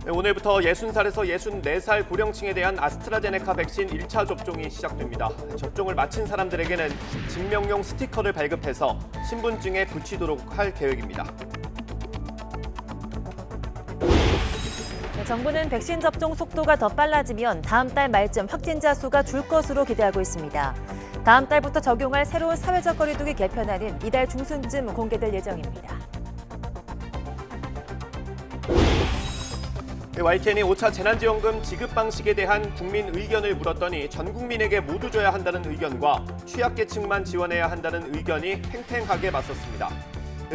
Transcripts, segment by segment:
오늘부터 60살에서 64살 고령층에 대한 아스트라제네카 백신 1차 접종이 시작됩니다. 접종을 마친 사람들에게는 증명용 스티커를 발급해서 신분증에 붙이도록 할 계획입니다. 정부는 백신 접종 속도가 더 빨라지면 다음 달 말쯤 확진자 수가 줄 것으로 기대하고 있습니다. 다음 달부터 적용할 새로운 사회적 거리두기 개편안은 이달 중순쯤 공개될 예정입니다. YTN이 5차 재난지원금 지급 방식에 대한 국민 의견을 물었더니 전 국민에게 모두 줘야 한다는 의견과 취약계층만 지원해야 한다는 의견이 팽팽하게 맞섰습니다.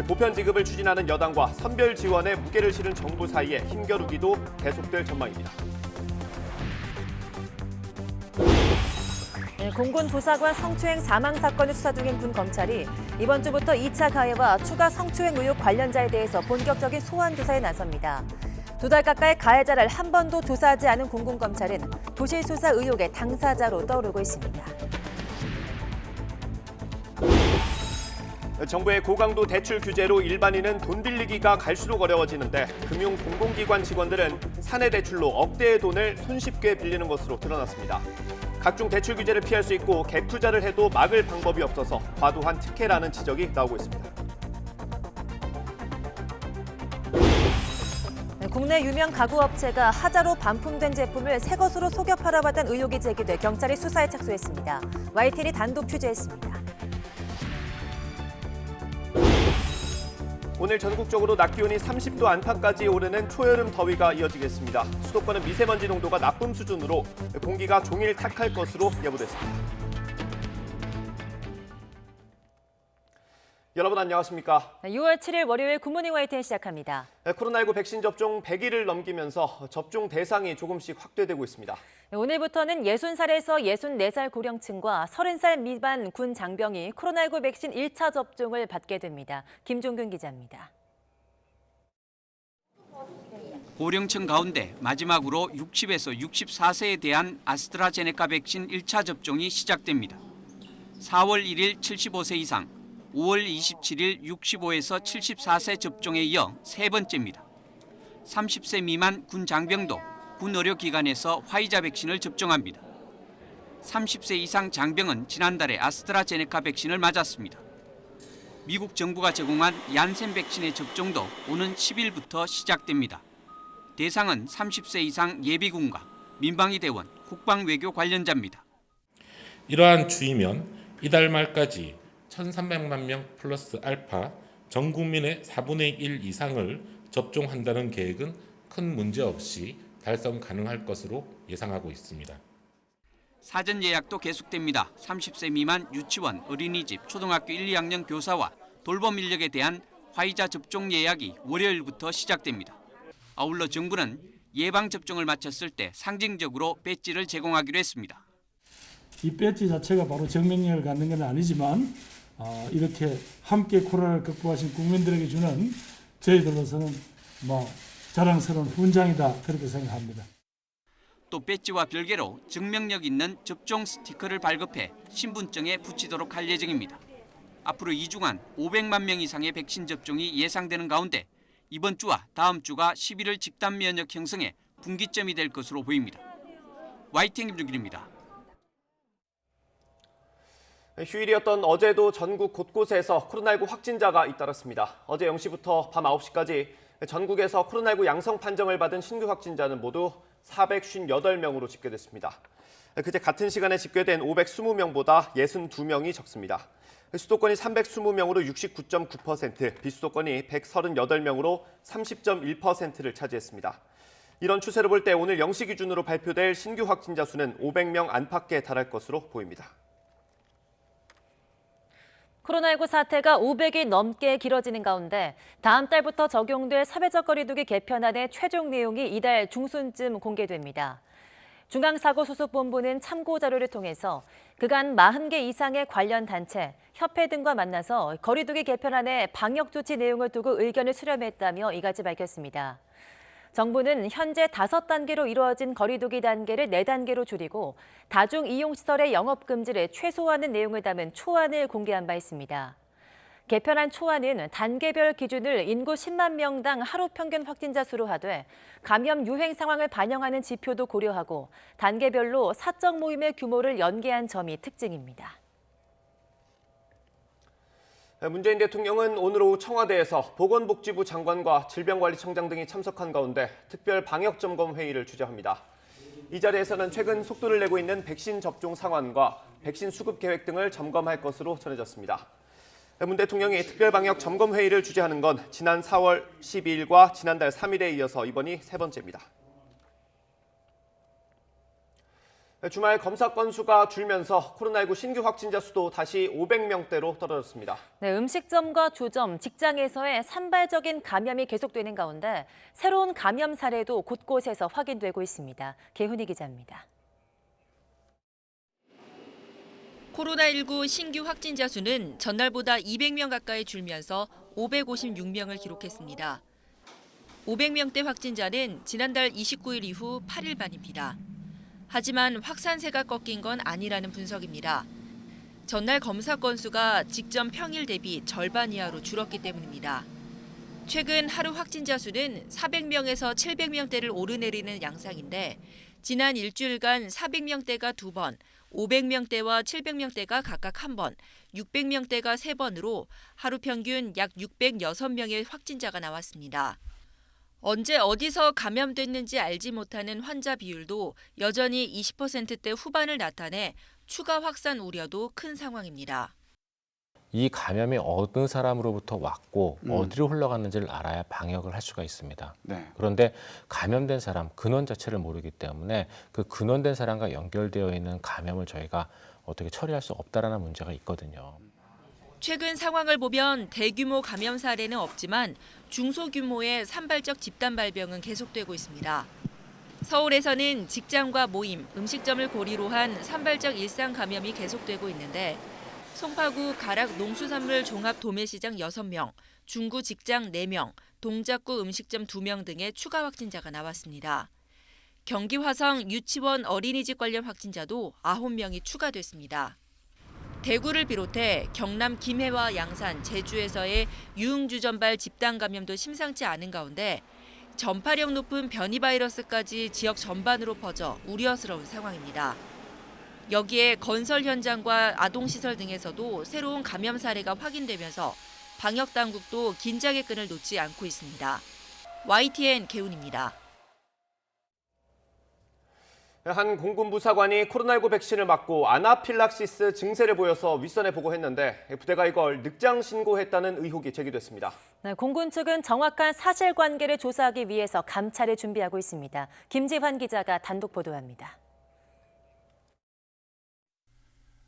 보편 지급을 추진하는 여당과 선별 지원에 무게를 실은 정부 사이에 힘겨루기도 계속될 전망입니다. 공군 부사관 성추행 사망 사건을 수사 중인 군 검찰이 이번 주부터 2차 가해와 추가 성추행 의혹 관련자에 대해서 본격적인 소환 조사에 나섭니다. 2달 가까이 가해자를 한 번도 조사하지 않은 공군 검찰은 도시 수사 의혹의 당사자로 떠오르고 있습니다. 정부의 고강도 대출 규제로 일반인은 돈 빌리기가 갈수록 어려워지는데 금융 공공기관 직원들은 사내 대출로 억대의 돈을 손쉽게 빌리는 것으로 드러났습니다. 각종 대출 규제를 피할 수 있고 갭 투자를 해도 막을 방법이 없어서 과도한 특혜라는 지적이 나오고 있습니다. 국내 유명 가구업체가 하자로 반품된 제품을 새 것으로 속여 팔아왔다는 의혹이 제기돼 경찰이 수사에 착수했습니다. YTN이 단독 취재했습니다. 오늘 전국적으로 낮 기온이 30도 안팎까지 오르는 초여름 더위가 이어지겠습니다. 수도권은 미세먼지 농도가 나쁨 수준으로 공기가 종일 탁할 것으로 예보됐습니다. 여러분 안녕하십니까? 6월 7일 월요일 굿모닝 YTN 시작합니다. 코로나19 백신 접종 100일을 넘기면서 접종 대상이 조금씩 확대되고 있습니다. 오늘부터는 60살에서 64살 고령층과 30살 미만 군 장병이 코로나19 백신 1차 접종을 받게 됩니다. 김종균 기자입니다. 고령층 가운데 마지막으로 60에서 64세에 대한 아스트라제네카 백신 1차 접종이 시작됩니다. 4월 1일 75세 이상, 5월 27일 65에서 74세 접종에 이어 세 번째입니다. 30세 미만 군 장병도 군 의료기관에서 화이자 백신을 접종합니다. 30세 이상 장병은 지난달에 아스트라제네카 백신을 맞았습니다. 미국 정부가 제공한 얀센 백신의 접종도 오는 10일부터 시작됩니다. 대상은 30세 이상 예비군과 민방위 대원, 국방외교 관련자입니다. 이러한 추이면 이달 말까지 1,300만 명 플러스 알파 전 국민의 4분의 1 이상을 접종한다는 계획은 큰 문제 없이 달성 가능할 것으로 예상하고 있습니다. 사전 예약도 계속됩니다. 30세 미만 유치원, 어린이집, 초등학교 1, 2학년 교사와 돌봄 인력에 대한 화이자 접종 예약이 월요일부터 시작됩니다. 아울러 정부는 예방접종을 마쳤을 때 상징적으로 배지를 제공하기로 했습니다. 이 배지 자체가 바로 정명력을 갖는 건 아니지만 이렇게 함께 코로나를 극복하신 국민들에게 주는 저희들로서는 자랑스러운 훈장이다 그렇게 생각합니다. 또 배지와 별개로 증명력 있는 접종 스티커를 발급해 신분증에 붙이도록 할 예정입니다. 앞으로 2주간 500만 명 이상의 백신 접종이 예상되는 가운데 이번 주와 다음 주가 11월 집단 면역 형성의 분기점이 될 것으로 보입니다. YTN 김종길입니다. 휴일이었던 어제도 전국 곳곳에서 코로나19 확진자가 잇따랐습니다. 어제 0시부터 밤 9시까지 전국에서 코로나19 양성 판정을 받은 신규 확진자는 모두 458명으로 집계됐습니다. 그제 같은 시간에 집계된 520명보다 62명이 적습니다. 수도권이 320명으로 69.9%, 비수도권이 138명으로 30.1%를 차지했습니다. 이런 추세로 볼 때 오늘 0시 기준으로 발표될 신규 확진자 수는 500명 안팎에 달할 것으로 보입니다. 코로나19 사태가 500일 넘게 길어지는 가운데 다음 달부터 적용될 사회적 거리두기 개편안의 최종 내용이 이달 중순쯤 공개됩니다. 중앙사고수습본부는 참고 자료를 통해서 그간 40개 이상의 관련 단체, 협회 등과 만나서 거리두기 개편안의 방역 조치 내용을 두고 의견을 수렴했다며 이같이 밝혔습니다. 정부는 현재 5단계로 이루어진 거리두기 단계를 4단계로 줄이고 다중이용시설의 영업금지를 최소화하는 내용을 담은 초안을 공개한 바 있습니다. 개편안 초안은 단계별 기준을 인구 10만 명당 하루 평균 확진자 수로 하되 감염 유행 상황을 반영하는 지표도 고려하고 단계별로 사적 모임의 규모를 연계한 점이 특징입니다. 문재인 대통령은 오늘 오후 청와대에서 보건복지부 장관과 질병관리청장 등이 참석한 가운데 특별 방역점검 회의를 주재합니다. 이 자리에서는 최근 속도를 내고 있는 백신 접종 상황과 백신 수급 계획 등을 점검할 것으로 전해졌습니다. 문 대통령이 특별 방역 점검 회의를 주재하는 건 지난 4월 12일과 지난달 3일에 이어서 이번이 세 번째입니다. 주말 검사 건수가 줄면서 코로나19 신규 확진자 수도 다시 500명대로 떨어졌습니다. 네, 음식점과 주점, 직장에서의 산발적인 감염이 계속되는 가운데 새로운 감염 사례도 곳곳에서 확인되고 있습니다. 개훈이 기자입니다. 코로나19 신규 확진자 수는 전날보다 200명 가까이 줄면서 556명을 기록했습니다. 500명대 확진자는 지난달 29일 이후 8일 만입니다. 하지만 확산세가 꺾인 건 아니라는 분석입니다. 전날 검사 건수가 직전 평일 대비 절반 이하로 줄었기 때문입니다. 최근 하루 확진자 수는 400명에서 700명대를 오르내리는 양상인데 지난 일주일간 400명대가 2번, 500명대와 700명대가 각각 1번, 600명대가 3번으로 하루 평균 약 606명의 확진자가 나왔습니다. 언제 어디서 감염됐는지 알지 못하는 환자 비율도 여전히 20%대 후반을 나타내 추가 확산 우려도 큰 상황입니다. 이 감염이 어느 사람으로부터 왔고 어디로 흘러갔는지를 알아야 방역을 할 수가 있습니다. 네. 그런데 감염된 사람, 근원 자체를 모르기 때문에 그 근원된 사람과 연결되어 있는 감염을 저희가 어떻게 처리할 수 없다라는 문제가 있거든요. 최근 상황을 보면 대규모 감염 사례는 없지만 중소규모의 산발적 집단 발병은 계속되고 있습니다. 서울에서는 직장과 모임, 음식점을 고리로 한 산발적 일상 감염이 계속되고 있는데 송파구 가락 농수산물 종합 도매시장 6명, 중구 직장 4명, 동작구 음식점 2명 등의 추가 확진자가 나왔습니다. 경기 화성 유치원 어린이집 관련 확진자도 9명이 추가됐습니다. 대구를 비롯해 경남 김해와 양산, 제주에서의 유흥주점발 집단 감염도 심상치 않은 가운데 전파력 높은 변이 바이러스까지 지역 전반으로 퍼져 우려스러운 상황입니다. 여기에 건설 현장과 아동시설 등에서도 새로운 감염 사례가 확인되면서 방역 당국도 긴장의 끈을 놓지 않고 있습니다. YTN 개훈입니다. 한 공군 부사관이 코로나19 백신을 맞고 아나필락시스 증세를 보여서 윗선에 보고했는데 부대가 이걸 늑장 신고했다는 의혹이 제기됐습니다. 네, 공군 측은 정확한 사실관계를 조사하기 위해서 감찰을 준비하고 있습니다. 김지환 기자가 단독 보도합니다.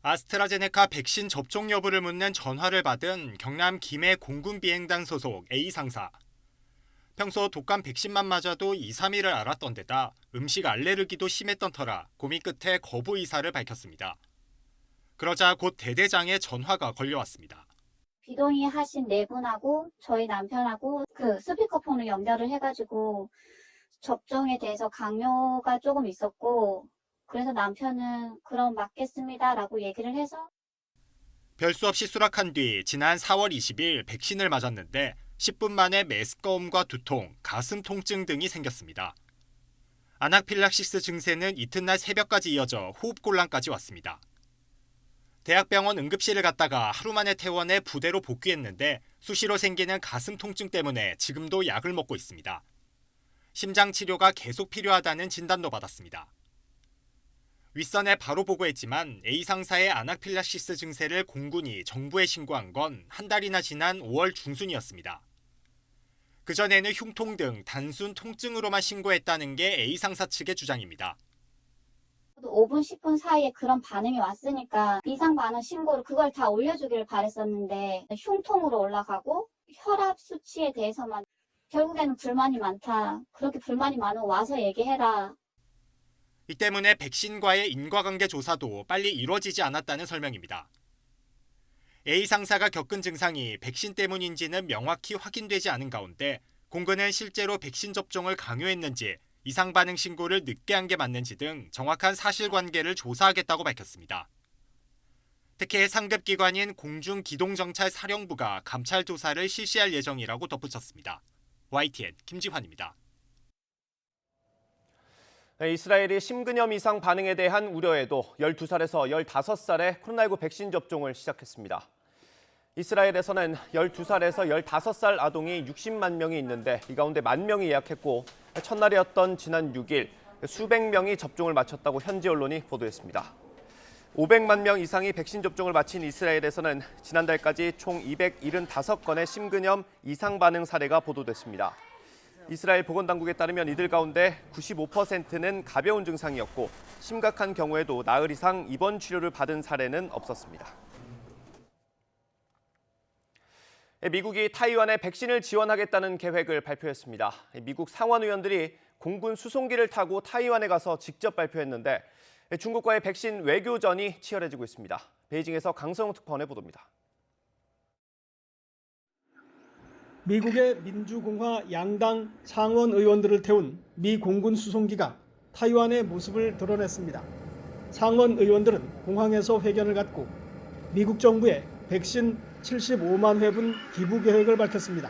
아스트라제네카 백신 접종 여부를 묻는 전화를 받은 경남 김해 공군 비행단 소속 A 상사. 평소 독감 백신만 맞아도 2, 3일을 앓았던 데다 음식 알레르기도 심했던 터라 고민 끝에 거부 의사를 밝혔습니다. 그러자 곧 대대장에 전화가 걸려왔습니다. 비동의 하신 네 분하고 저희 남편하고 그 스피커폰을 연결을 해가지고 접종에 대해서 강요가 조금 있었고 그래서 남편은 그럼 맞겠습니다라고 얘기를 해서 별 수 없이 수락한 뒤 지난 4월 20일 백신을 맞았는데 10분 만에 메스꺼움과 두통, 가슴 통증 등이 생겼습니다. 아나필락시스 증세는 이튿날 새벽까지 이어져 호흡곤란까지 왔습니다. 대학병원 응급실을 갔다가 하루 만에 퇴원해 부대로 복귀했는데 수시로 생기는 가슴 통증 때문에 지금도 약을 먹고 있습니다. 심장 치료가 계속 필요하다는 진단도 받았습니다. 윗선에 바로 보고했지만 A 상사의 아나필락시스 증세를 공군이 정부에 신고한 건 한 달이나 지난 5월 중순이었습니다. 그전에는 흉통 등 단순 통증으로만 신고했다는 게 A 상사 측의 주장입니다. 5분, 10분 사이에 그런 반응이 왔으니까 이상 반응 신고를 그걸 다 올려주기를 바랬었는데 흉통으로 올라가고 혈압 수치에 대해서만 결국에는 불만이 많다. 그렇게 불만이 많으면 와서 얘기해라. 이 때문에 백신과의 인과관계 조사도 빨리 이루어지지 않았다는 설명입니다. A 상사가 겪은 증상이 백신 때문인지는 명확히 확인되지 않은 가운데 공군은 실제로 백신 접종을 강요했는지 이상 반응 신고를 늦게 한 게 맞는지 등 정확한 사실관계를 조사하겠다고 밝혔습니다. 특히 상급기관인 공중기동정찰사령부가 감찰 조사를 실시할 예정이라고 덧붙였습니다. YTN 김지환입니다. 이스라엘이 심근염 이상 반응에 대한 우려에도 12살에서 15살의 코로나19 백신 접종을 시작했습니다. 이스라엘에서는 12살에서 15살 아동이 60만 명이 있는데 이 가운데 1만 명이 예약했고 첫날이었던 지난 6일 수백 명이 접종을 마쳤다고 현지 언론이 보도했습니다. 500만 명 이상이 백신 접종을 마친 이스라엘에서는 지난달까지 총 275건의 심근염 이상 반응 사례가 보도됐습니다. 이스라엘 보건당국에 따르면 이들 가운데 95%는 가벼운 증상이었고 심각한 경우에도 나흘 이상 입원 치료를 받은 사례는 없었습니다. 미국이 타이완에 백신을 지원하겠다는 계획을 발표했습니다. 미국 상원 의원들이 공군 수송기를 타고 타이완에 가서 직접 발표했는데 중국과의 백신 외교전이 치열해지고 있습니다. 베이징에서 강성웅 특파원의 보도입니다. 미국의 민주공화 양당 상원 의원들을 태운 미 공군 수송기가 타이완의 모습을 드러냈습니다. 상원 의원들은 공항에서 회견을 갖고 미국 정부에 백신 75만 회분 기부 계획을 밝혔습니다.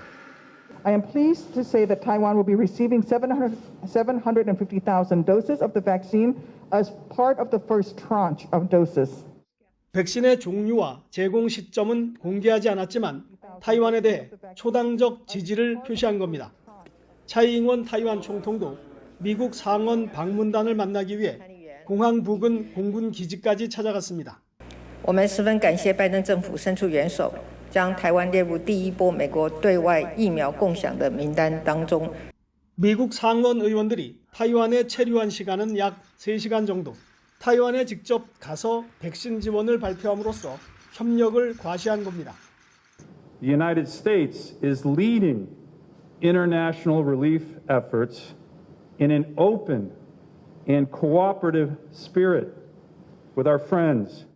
I am pleased to say that Taiwan will be receiving 750,000 doses of the vaccine as part of the first tranche of doses. 백신의 종류와 제공 시점은 공개하지 않았지만 타이완에 대해 초당적 지지를 표시한 겁니다. 차이잉원 타이완 총통도 미국 상원 방문단을 만나기 위해 공항 부근 공군 기지까지 찾아갔습니다. 我们十分感谢拜登政府伸出援手，将台湾列入第一波美国对外疫苗共享的名单当中。 미국 상원 의원들이 타이완에 체류한 시간은 약 3시간 정도. 타이완에 직접 가서 백신 지원을 발표함으로써 협력을 과시한 겁니다. The United States is leading international relief efforts in an open and cooperative spirit with our friends.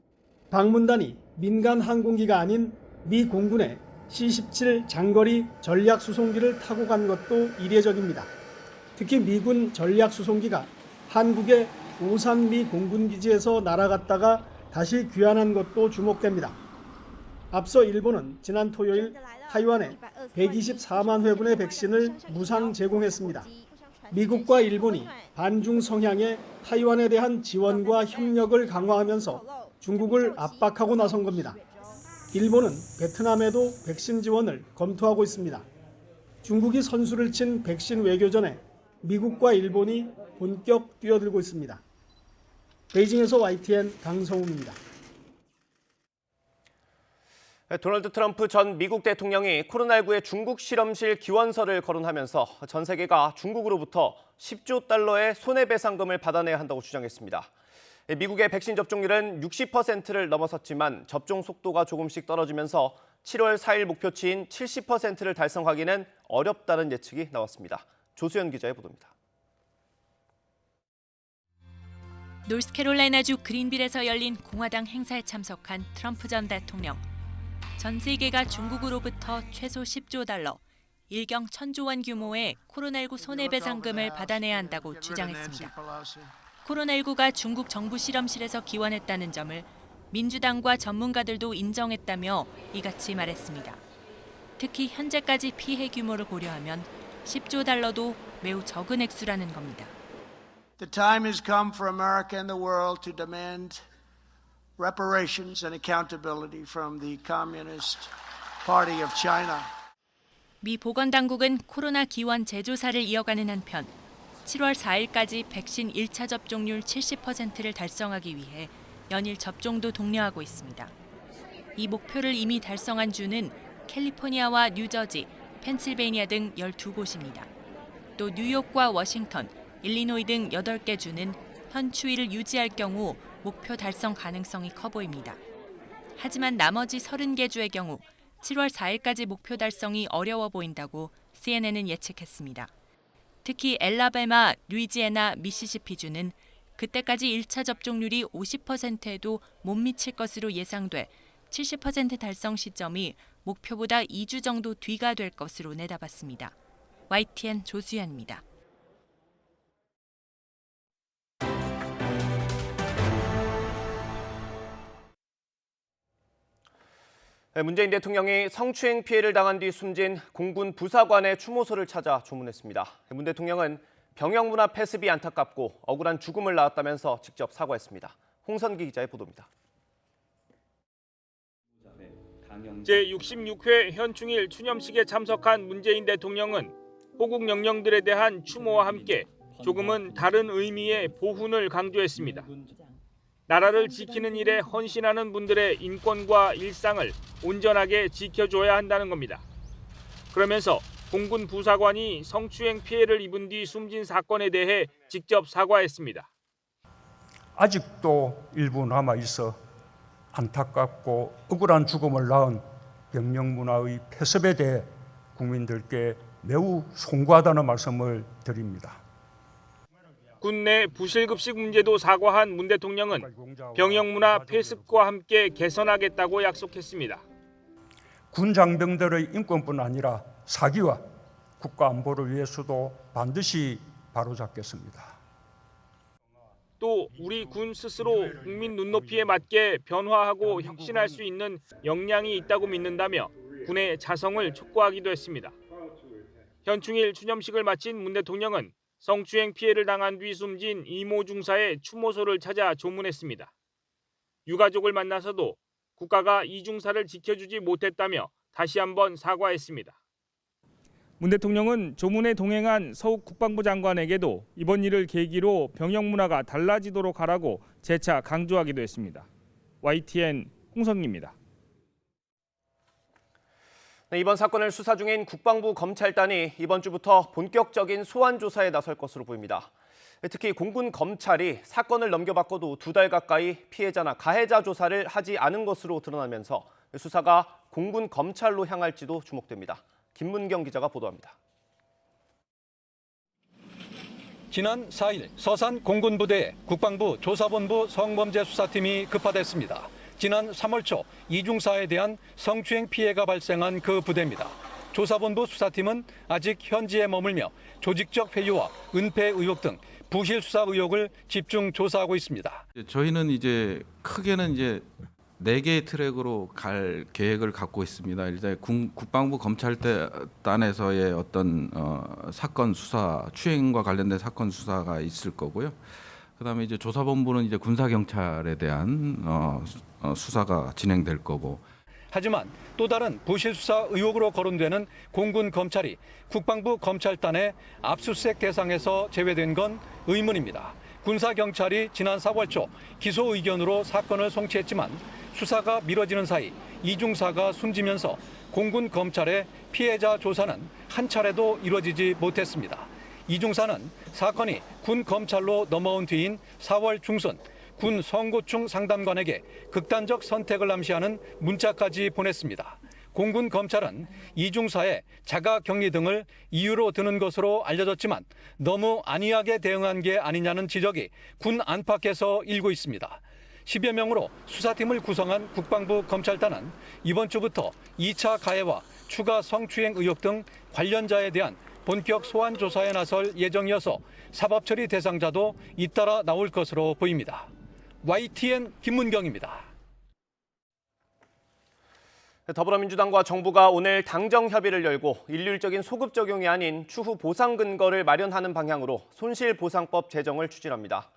방문단이 민간 항공기가 아닌 미 공군의 C-17 장거리 전략 수송기를 타고 간 것도 이례적입니다. 특히 미군 전략 수송기가 한국의 오산 미 공군기지에서 날아갔다가 다시 귀환한 것도 주목됩니다. 앞서 일본은 지난 토요일 타이완에 124만 회분의 백신을 무상 제공했습니다. 미국과 일본이 반중 성향의 타이완에 대한 지원과 협력을 강화하면서 중국을 압박하고 나선 겁니다. 일본은 베트남에도 백신 지원을 검토하고 있습니다. 중국이 선수를 친 백신 외교전에 미국과 일본이 본격 뛰어들고 있습니다. 베이징에서 YTN 강성웅입니다. 도널드 트럼프 전 미국 대통령이 코로나19의 중국 실험실 기원서를 거론하면서 전 세계가 중국으로부터 10조 달러의 손해배상금을 받아내야 한다고 주장했습니다. 미국의 백신 접종률은 60%를 넘어섰지만 접종 속도가 조금씩 떨어지면서 7월 4일 목표치인 70%를 달성하기는 어렵다는 예측이 나왔습니다. 조수연 기자의 보도입니다. 노스캐롤라이나주 그린빌에서 열린 공화당 행사에 참석한 트럼프 전 대통령. 전 세계가 중국으로부터 최소 10조 달러, 일경 1,000조 원 규모의 코로나19 손해배상금을 받아내야 한다고 주장했습니다. 코로나19가 중국 정부 실험실에서 기원했다는 점을 민주당과 전문가들도 인정했다며 이같이 말했습니다. 특히 현재까지 피해 규모를 고려하면 10조 달러도 매우 적은 액수라는 겁니다. The time has come for America and the world to demand reparations and accountability from the Communist Party of China. 미 보건당국은 코로나 기원 재조사를 이어가는 한편 7월 4일까지 백신 1차 접종률 70%를 달성하기 위해 연일 접종도 독려하고 있습니다. 이 목표를 이미 달성한 주는 캘리포니아와 뉴저지, 펜실베이니아 등 12곳입니다. 또 뉴욕과 워싱턴, 일리노이 등 8개 주는 현 추이를 유지할 경우 목표 달성 가능성이 커 보입니다. 하지만 나머지 30개 주의 경우 7월 4일까지 목표 달성이 어려워 보인다고 CNN은 예측했습니다. 특히 엘라베마, 루이지애나, 미시시피주는 그때까지 1차 접종률이 50%에도 못 미칠 것으로 예상돼 70% 달성 시점이 목표보다 2주 정도 뒤가 될 것으로 내다봤습니다. YTN 조수연입니다. 문재인 대통령이 성추행 피해를 당한 뒤 숨진 공군 부사관의 추모소를 찾아 조문했습니다. 문 대통령은 병영문화 폐습이 안타깝고 억울한 죽음을 낳았다면서 직접 사과했습니다. 홍선기 기자의 보도입니다. 제66회 현충일 추념식에 참석한 문재인 대통령은 호국 영령들에 대한 추모와 함께 조금은 다른 의미의 보훈을 강조했습니다. 나라를 지키는 일에 헌신하는 분들의 인권과 일상을 온전하게 지켜줘야 한다는 겁니다. 그러면서 공군 부사관이 성추행 피해를 입은 뒤 숨진 사건에 대해 직접 사과했습니다. 아직도 일부 남아있어 안타깝고 억울한 죽음을 낳은 병영문화의 폐습에 대해 국민들께 매우 송구하다는 말씀을 드립니다. 군내 부실급식 문제도 사과한 문 대통령은 병영문화 폐습과 함께 개선하겠다고 약속했습니다. 군 장병들의 인권뿐 아니라 사기와 국가 안보를 위해서도 반드시 바로잡겠습니다. 또 우리 군 스스로 국민 눈높이에 맞게 변화하고 혁신할 수 있는 역량이 있다고 믿는다며 군의 자성을 촉구하기도 했습니다. 현충일 추념식을 마친 문 대통령은 성추행 피해를 당한 뒤 숨진 이모 중사의 추모소를 찾아 조문했습니다. 유가족을 만나서도 국가가 이 중사를 지켜주지 못했다며 다시 한번 사과했습니다. 문 대통령은 조문에 동행한 서욱 국방부 장관에게도 이번 일을 계기로 병영 문화가 달라지도록 하라고 재차 강조하기도 했습니다. YTN 홍성기입니다. 이번 사건을 수사 중인 국방부 검찰단이 이번 주부터 본격적인 소환 조사에 나설 것으로 보입니다. 특히 공군 검찰이 사건을 넘겨받고도 2달 가까이 피해자나 가해자 조사를 하지 않은 것으로 드러나면서 수사가 공군 검찰로 향할지도 주목됩니다. 김문경 기자가 보도합니다. 지난 4일 서산 공군부대에 국방부 조사본부 성범죄수사팀이 급파됐습니다. 지난 3월 초 이중사에 대한 성추행 피해가 발생한 그 부대입니다. 조사본부 수사팀은 아직 현지에 머물며 조직적 회유와 은폐 의혹 등 부실 수사 의혹을 집중 조사하고 있습니다. 저희는 이제 크게는 이제 4개의 트랙으로 갈 계획을 갖고 있습니다. 일단 국방부 검찰단에서의 어떤 사건 수사, 추행과 관련된 사건 수사가 있을 거고요. 그다음에 이제 조사본부는 이제 군사경찰에 대한 수사가 진행될 거고. 하지만 또 다른 부실 수사 의혹으로 거론되는 공군 검찰이 국방부 검찰단의 압수수색 대상에서 제외된 건 의문입니다. 군사경찰이 지난 4월 초 기소 의견으로 사건을 송치했지만 수사가 미뤄지는 사이 이중사가 숨지면서 공군 검찰의 피해자 조사는 한 차례도 이루어지지 못했습니다. 이중사는 사건이 군 검찰로 넘어온 뒤인 4월 중순 군 선고충 상담관에게 극단적 선택을 암시하는 문자까지 보냈습니다. 공군 검찰은 이중사의 자가격리 등을 이유로 드는 것으로 알려졌지만 너무 안이하게 대응한 게 아니냐는 지적이 군 안팎에서 일고 있습니다. 10여 명으로 수사팀을 구성한 국방부 검찰단은 이번 주부터 2차 가해와 추가 성추행 의혹 등 관련자에 대한 본격 소환 조사에 나설 예정이어서 사법처리 대상자도 잇따라 나올 것으로 보입니다. YTN 김문경입니다. 더불어민주당과 정부가 오늘 당정 협의를 열고 일률적인 소급 적용이 아닌 추후 보상 근거를 마련하는 방향으로 손실보상법 제정을 추진합니다.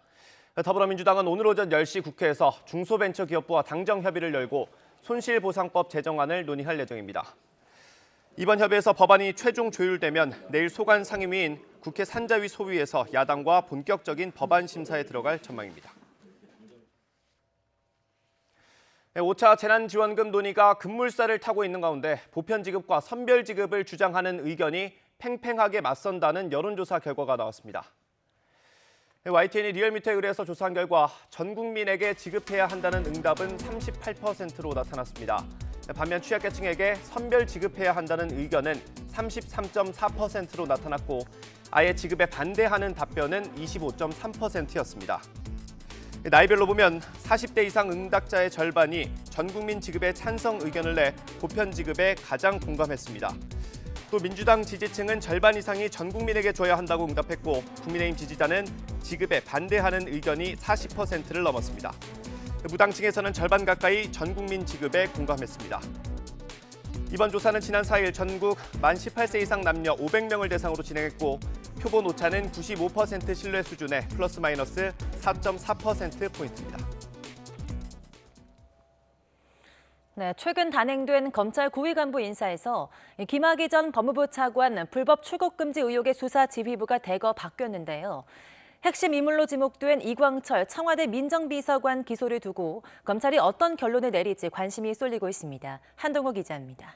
더불어민주당은 오늘 오전 10시 국회에서 중소벤처기업부와 당정 협의를 열고 손실보상법 제정안을 논의할 예정입니다. 이번 협의에서 법안이 최종 조율되면 내일 소관 상임위인 국회 산자위 소위에서 야당과 본격적인 법안 심사에 들어갈 전망입니다. 5차 재난지원금 논의가 급물살을 타고 있는 가운데 보편지급과 선별지급을 주장하는 의견이 팽팽하게 맞선다는 여론조사 결과가 나왔습니다. YTN이 리얼미터에 의뢰해서 조사한 결과 전 국민에게 지급해야 한다는 응답은 38%로 나타났습니다. 반면 취약계층에게 선별 지급해야 한다는 의견은 33.4%로 나타났고 아예 지급에 반대하는 답변은 25.3%였습니다. 나이별로 보면 40대 이상 응답자의 절반이 전 국민 지급에 찬성 의견을 내 보편 지급에 가장 공감했습니다. 또 민주당 지지층은 절반 이상이 전 국민에게 줘야 한다고 응답했고 국민의힘 지지자는 지급에 반대하는 의견이 40%를 넘었습니다. 무당층에서는 절반 가까이 전 국민 지급에 공감했습니다. 이번 조사는 지난 4일 전국 만 18세 이상 남녀 500명을 대상으로 진행했고 표본 오차는 95% 신뢰 수준의 플러스 마이너스 4.4%포인트입니다. 네, 최근 단행된 검찰 고위 간부 인사에서 김학의 전 법무부 차관 불법 출국 금지 의혹의 수사 지휘부가 대거 바뀌었는데요. 핵심 인물로 지목된 이광철 청와대 민정비서관 기소를 두고 검찰이 어떤 결론을 내릴지 관심이 쏠리고 있습니다. 한동호 기자입니다.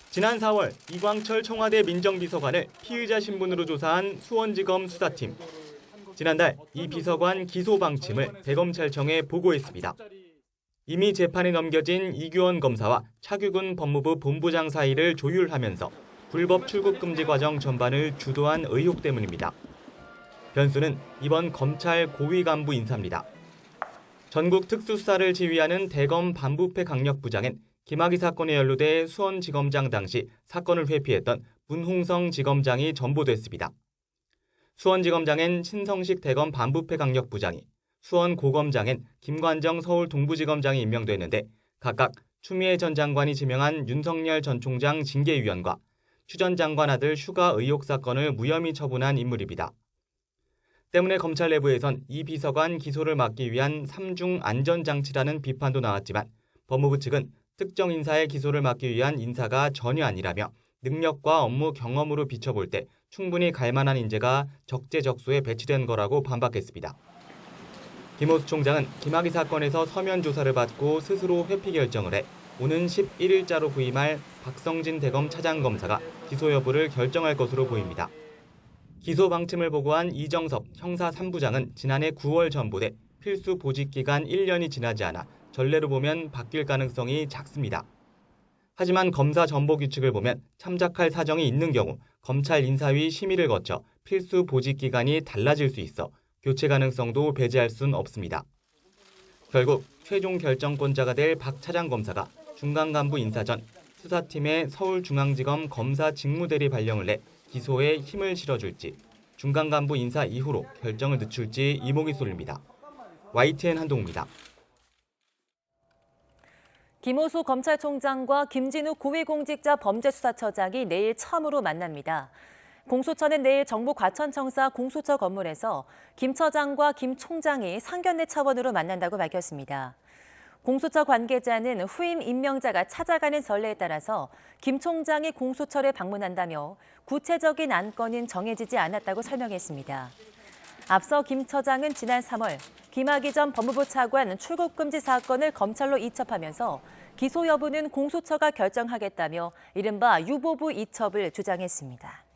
지난 4월 이광철 청와대 민정비서관을 피의자 신분으로 조사한 수원지검 수사팀. 지난달 이 비서관 기소 방침을 대검찰청에 보고했습니다. 이미 재판에 넘겨진 이규원 검사와 차규근 법무부 본부장 사이를 조율하면서 불법 출국 금지 과정 전반을 주도한 의혹 때문입니다. 변수는 이번 검찰 고위 간부 인사입니다. 전국 특수수사를 지휘하는 대검 반부패 강력부장엔 김학의 사건에 연루돼 수원지검장 당시 사건을 회피했던 문홍성 지검장이 전보됐습니다. 수원지검장엔 신성식 대검 반부패 강력부장이, 수원고검장엔 김관정 서울 동부지검장이 임명됐는데 각각 추미애 전 장관이 지명한 윤석열 전 총장 징계위원과 추 전 장관 아들 휴가 의혹 사건을 무혐의 처분한 인물입니다. 때문에 검찰 내부에선 이 비서관 기소를 막기 위한 3중 안전장치라는 비판도 나왔지만 법무부 측은 특정 인사의 기소를 막기 위한 인사가 전혀 아니라며 능력과 업무 경험으로 비춰볼 때 충분히 갈만한 인재가 적재적소에 배치된 거라고 반박했습니다. 김호수 총장은 김학의 사건에서 서면 조사를 받고 스스로 회피 결정을 해 오는 11일자로 부임할 박성진 대검 차장검사가 기소 여부를 결정할 것으로 보입니다. 기소 방침을 보고한 이정섭 형사 3부장은 지난해 9월 전보돼 필수 보직 기간 1년이 지나지 않아 전례로 보면 바뀔 가능성이 작습니다. 하지만 검사 전보 규칙을 보면 참작할 사정이 있는 경우 검찰 인사위 심의를 거쳐 필수 보직 기간이 달라질 수 있어 교체 가능성도 배제할 순 없습니다. 결국 최종 결정권자가 될 박 차장검사가 중간간부 인사 전 수사팀의 서울중앙지검 검사 직무대리 발령을 내 기소에 힘을 실어줄지 중간간부 인사 이후로 결정을 늦출지 이목이 쏠립니다. YTN 한동우입니다. 김호수 검찰총장과 김진우 고위공직자 범죄수사처장이 내일 처음으로 만납니다. 공수처는 내일 정부 과천청사 공수처 건물에서 김 처장과 김 총장이 상견례 차원으로 만난다고 밝혔습니다. 공수처 관계자는 후임 임명자가 찾아가는 전례에 따라서 김 총장이 공수처를 방문한다며 구체적인 안건은 정해지지 않았다고 설명했습니다. 앞서 김 처장은 지난 3월 김학의 전 법무부 차관 출국 금지 사건을 검찰로 이첩하면서 기소 여부는 공수처가 결정하겠다며 이른바 유보부 이첩을 주장했습니다.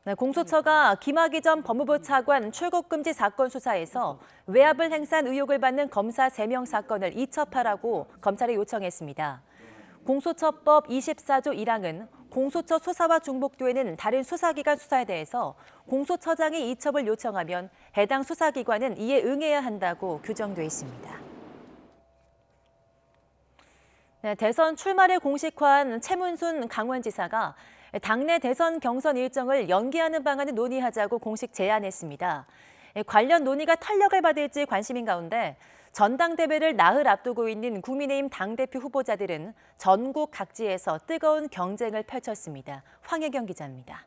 네, 공수처가 김학의 전 법무부 차관 출국 금지 사건 수사에서 외압을 행사한 의혹을 받는 검사 3명 사건을 이첩하라고 검찰에 요청했습니다. 공수처법 24조 1항은 공수처 수사와 중복되는 다른 수사기관 수사에 대해서 공수처장이 이첩을 요청하면 해당 수사기관은 이에 응해야 한다고 규정돼 있습니다. 네, 대선 출마를 공식화한 최문순 강원지사가 당내 대선 경선 일정을 연기하는 방안을 논의하자고 공식 제안했습니다. 관련 논의가 탄력을 받을지 관심인 가운데 전당대회를 나흘 앞두고 있는 국민의힘 당대표 후보자들은 전국 각지에서 뜨거운 경쟁을 펼쳤습니다. 황혜경 기자입니다.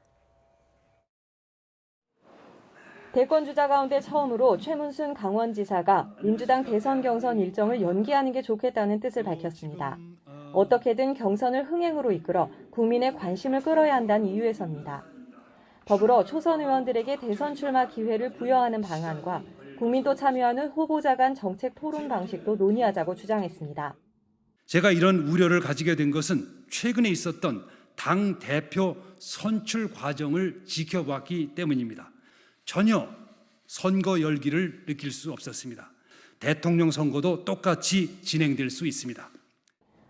대권 주자 가운데 처음으로 최문순 강원지사가 민주당 대선 경선 일정을 연기하는 게 좋겠다는 뜻을 밝혔습니다. 어떻게든 경선을 흥행으로 이끌어 국민의 관심을 끌어야 한다는 이유에서입니다. 더불어 초선 의원들에게 대선 출마 기회를 부여하는 방안과 국민도 참여하는 후보자 간 정책 토론 방식도 논의하자고 주장했습니다. 제가 이런 우려를 가지게 된 것은 최근에 있었던 당 대표 선출 과정을 지켜봤기 때문입니다. 전혀 선거 열기를 느낄 수 없었습니다. 대통령 선거도 똑같이 진행될 수 있습니다.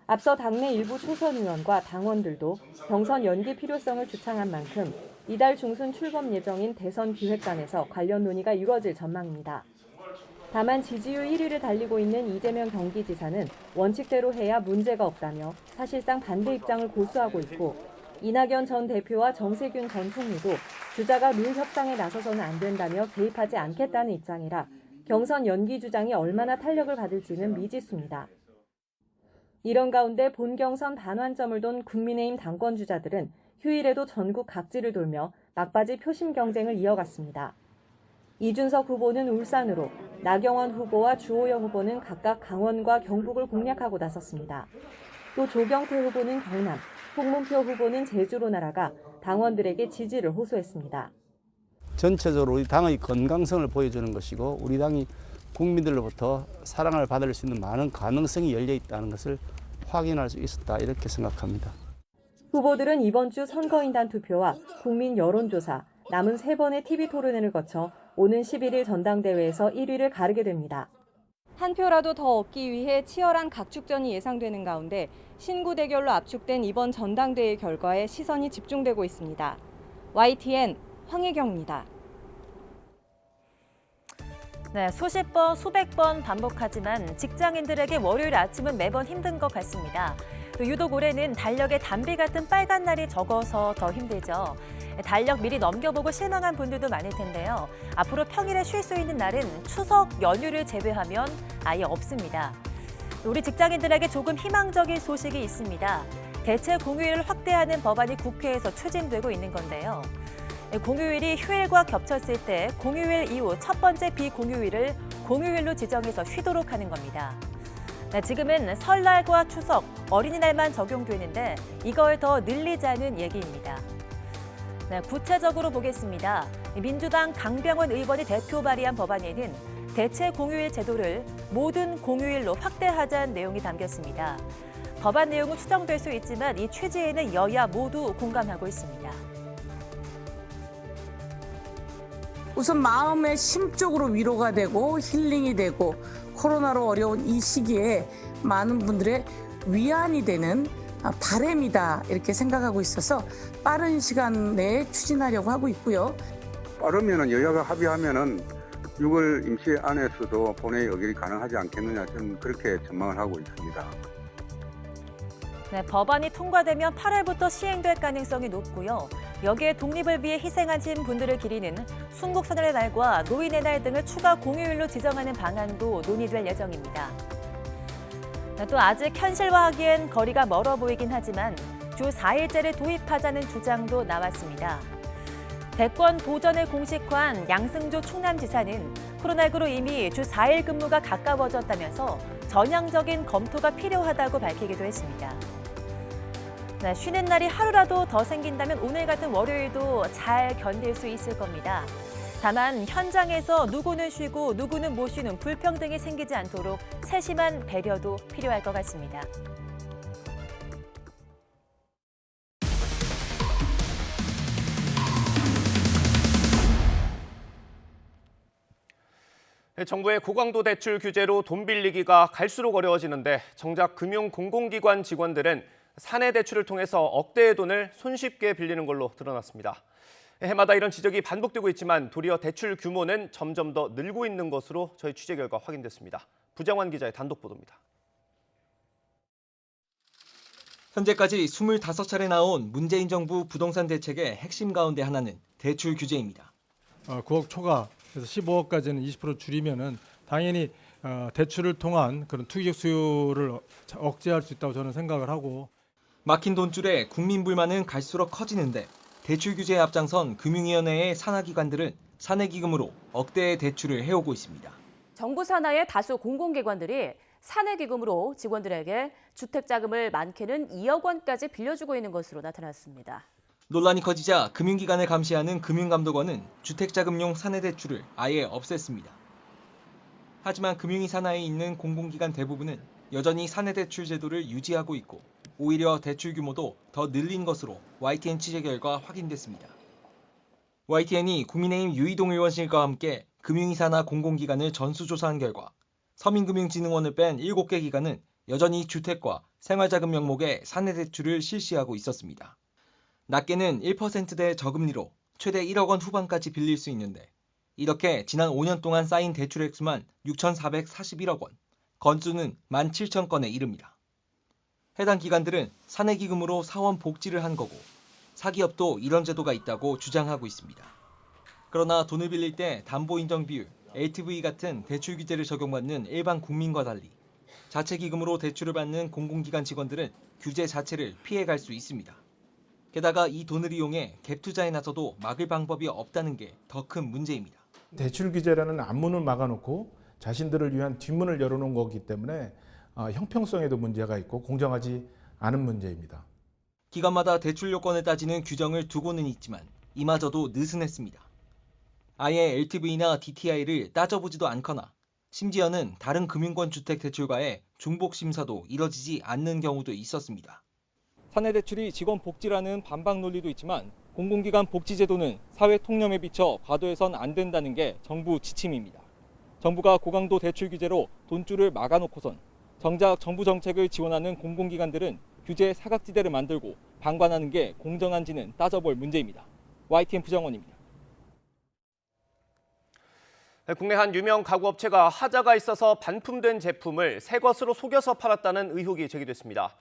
앞서 당내 일부 초선 의원과 당원들도 경선 연기 필요성을 주창한 만큼 이달 중순 출범 예정인 대선 기획단에서 관련 논의가 이루어질 전망입니다. 다만 지지율 1위를 달리고 있는 이재명 경기지사는 원칙대로 해야 문제가 없다며 사실상 반대 입장을 고수하고 있고 이낙연 전 대표와 정세균 전 총리도 주자가 룰 협상에 나서서는 안 된다며 개입하지 않겠다는 입장이라 경선 연기 주장이 얼마나 탄력을 받을지는 미지수입니다. 이런 가운데 본경선 반환점을 돈 국민의힘 당권 주자들은 휴일에도 전국 각지를 돌며 막바지 표심 경쟁을 이어갔습니다. 이준석 후보는 울산으로, 나경원 후보와 주호영 후보는 각각 강원과 경북을 공략하고 나섰습니다. 또 조경태 후보는 경남, 홍문표 후보는 제주로 날아가 당원들에게 지지를 호소했습니다. 전체적으로 우리 당의 건강성을 보여주는 것이고 우리 당이 국민들로부터 사랑을 받을 수 있는 많은 가능성이 열려 있다는 것을 확인할 수 있었다 이렇게 생각합니다. 후보들은 이번 주 선거인단 투표와 국민 여론조사, 남은 3번의 TV 토론회를 거쳐 오는 11일 전당대회에서 1위를 가르게 됩니다. 한 표라도 더 얻기 위해 치열한 각축전이 예상되는 가운데 신구 대결로 압축된 이번 전당대회 결과에 시선이 집중되고 있습니다. YTN 황혜경입니다. 네, 수십 번, 수백 번 반복하지만 직장인들에게 월요일 아침은 매번 힘든 것 같습니다. 또 유독 올해는 달력에 담비 같은 빨간 날이 적어서 더 힘들죠. 달력 미리 넘겨보고 실망한 분들도 많을 텐데요. 앞으로 평일에 쉴 수 있는 날은 추석 연휴를 제외하면 아예 없습니다. 우리 직장인들에게 조금 희망적인 소식이 있습니다. 대체 공휴일을 확대하는 법안이 국회에서 추진되고 있는 건데요. 공휴일이 휴일과 겹쳤을 때 공휴일 이후 첫 번째 비공휴일을 공휴일로 지정해서 쉬도록 하는 겁니다. 지금은 설날과 추석, 어린이날만 적용되는데 이걸 더 늘리자는 얘기입니다. 구체적으로 보겠습니다. 민주당 강병원 의원이 대표 발의한 법안에는 대체 공휴일 제도를 모든 공휴일로 확대하자는 내용이 담겼습니다. 법안 내용은 수정될 수 있지만 이 취지에는 여야 모두 공감하고 있습니다. 우선 마음의 심적으로 위로가 되고 힐링이 되고 코로나로 어려운 이 시기에 많은 분들의 위안이 되는 바람이다 이렇게 생각하고 있어서 빠른 시간 내에 추진하려고 하고 있고요. 빠르면은 여야가 합의하면은 6월 임시 안에서도 본회의 의결이 가능하지 않겠느냐 저는 그렇게 전망을 하고 있습니다. 네, 법안이 통과되면 8월부터 시행될 가능성이 높고요. 여기에 독립을 위해 희생하신 분들을 기리는 순국선열의 날과 노인의 날 등을 추가 공휴일로 지정하는 방안도 논의될 예정입니다. 또 아직 현실화하기엔 거리가 멀어 보이긴 하지만 주 4일제를 도입하자는 주장도 나왔습니다. 대권 도전을 공식화한 양승조 충남지사는 코로나19로 이미 주 4일 근무가 가까워졌다면서 전향적인 검토가 필요하다고 밝히기도 했습니다. 네, 쉬는 날이 하루라도 더 생긴다면 오늘 같은 월요일도 잘 견딜 수 있을 겁니다. 다만 현장에서 누구는 쉬고 누구는 못 쉬는 불평등이 생기지 않도록 세심한 배려도 필요할 것 같습니다. 정부의 고강도 대출 규제로 돈 빌리기가 갈수록 어려워지는데 정작 금융 공공기관 직원들은 사내 대출을 통해서 억대의 돈을 손쉽게 빌리는 걸로 드러났습니다. 해마다 이런 지적이 반복되고 있지만 도리어 대출 규모는 점점 더 늘고 있는 것으로 저희 취재 결과 확인됐습니다. 부정환 기자의 단독 보도입니다. 현재까지 25차례 나온 문재인 정부 부동산 대책의 핵심 가운데 하나는 대출 규제입니다. 9억 초과, 그래서 15억까지는 20% 줄이면은 당연히 대출을 통한 그런 투기적 수요를 억제할 수 있다고 저는 생각을 하고. 막힌 돈줄에 국민 불만은 갈수록 커지는데 대출 규제에 앞장선 금융위원회의 산하기관들은 사내기금으로 억대의 대출을 해오고 있습니다. 정부 산하의 다수 공공기관들이 사내기금으로 직원들에게 주택자금을 많게는 2억 원까지 빌려주고 있는 것으로 나타났습니다. 논란이 커지자 금융기관을 감시하는 금융감독원은 주택자금용 사내대출을 아예 없앴습니다. 하지만 금융위 산하에 있는 공공기관 대부분은 여전히 사내대출 제도를 유지하고 있고 오히려 대출 규모도 더 늘린 것으로 YTN 취재 결과 확인됐습니다. YTN이 국민의힘 유이동 의원실과 함께 금융위 산하 공공기관을 전수조사한 결과 서민금융진흥원을 뺀 7개 기관은 여전히 주택과 생활자금 명목의 사내대출을 실시하고 있었습니다. 낮게는 1%대 저금리로 최대 1억 원 후반까지 빌릴 수 있는데 이렇게 지난 5년 동안 쌓인 대출 액수만 6,441억 원, 건수는 17,000건에 이릅니다. 해당 기관들은 사내기금으로 사원 복지를 한 거고 사기업도 이런 제도가 있다고 주장하고 있습니다. 그러나 돈을 빌릴 때 담보 인정 비율, LTV 같은 대출 규제를 적용받는 일반 국민과 달리 자체 기금으로 대출을 받는 공공기관 직원들은 규제 자체를 피해갈 수 있습니다. 게다가 이 돈을 이용해 갭 투자에 나서도 막을 방법이 없다는 게 더 큰 문제입니다. 대출 규제라는 앞문을 막아놓고 자신들을 위한 뒷문을 열어놓은 거기 때문에 형평성에도 문제가 있고 공정하지 않은 문제입니다. 기관마다 대출 요건을 따지는 규정을 두고는 있지만 이마저도 느슨했습니다. 아예 LTV나 DTI를 따져보지도 않거나 심지어는 다른 금융권 주택 대출과의 중복 심사도 이뤄지지 않는 경우도 있었습니다. 사내 대출이 직원 복지라는 반박 논리도 있지만 공공기관 복지제도는 사회 통념에 비춰 과도해선 안 된다는 게 정부 지침입니다. 정부가 고강도 대출 규제로 돈줄을 막아놓고선 정작 정부 정책을 지원하는 공공기관들은 규제 사각지대를 만들고 방관하는 게 공정한지는 따져볼 문제입니다. YTN 부정원입니다. 국내 한 유명 가구업체가 하자가 있어서 반품된 제품을 새 것으로 속여서 팔았다는 의혹이 제기됐습니다.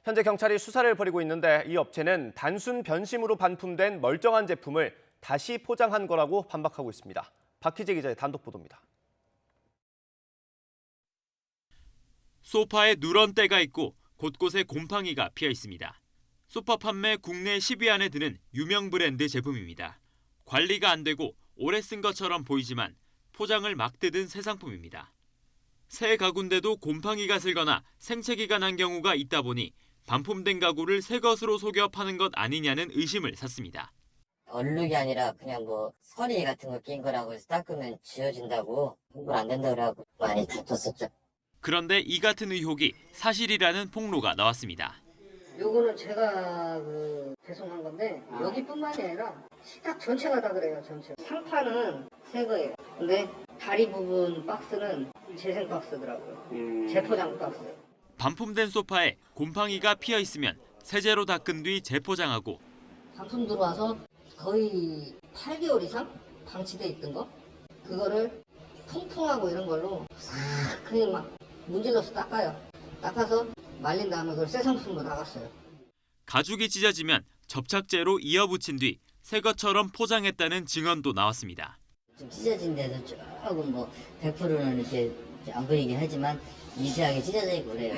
현재 경찰이 수사를 벌이고 있는데 이 업체는 단순 변심으로 반품된 멀쩡한 제품을 다시 포장한 거라고 반박하고 있습니다. 박희재 기자의 단독 보도입니다. 소파에 누런 때가 있고 곳곳에 곰팡이가 피어 있습니다. 소파 판매 국내 10위 안에 드는 유명 브랜드 제품입니다. 관리가 안 되고 오래 쓴 것처럼 보이지만 포장을 막 뜯은 새 상품입니다. 새 가구인데도 곰팡이가 슬거나 생채기가 난 경우가 있다 보니 반품된 가구를 새 것으로 속여 파는 것 아니냐는 의심을 샀습니다. 얼룩이 아니라 그냥 뭐 서리 같은 거 낀 거라고 해서 닦으면 지워진다고 홍보를 안 된다고 그러고 많이 다퉜었죠. 그런데 이 같은 의혹이 사실이라는 폭로가 나왔습니다. 요거는 제가 배송한 건데 여기뿐만이 아니라 식탁 전체가 다 그래요. 전체. 상판은 새 거예요. 근데 다리 부분 박스는 재생 박스더라고요. 재포장 박스. 반품된 소파에 곰팡이가 피어 있으면 세제로 닦은 뒤 재포장하고 반품 들어와서 거의 8개월 이상 방치돼 있던 거 그거를 통풍하고 이런 걸로 싹 그냥 막 문질러서 닦아요. 닦아서 말린 다음에 그걸 새 상품으로 나갔어요. 가죽이 찢어지면 접착제로 이어붙인 뒤 새 것처럼 포장했다는 증언도 나왔습니다. 좀 찢어진 데도 조금 뭐 100%는 이렇게 안 보이긴 하지만 미세하게 찢어져 있고 그래요.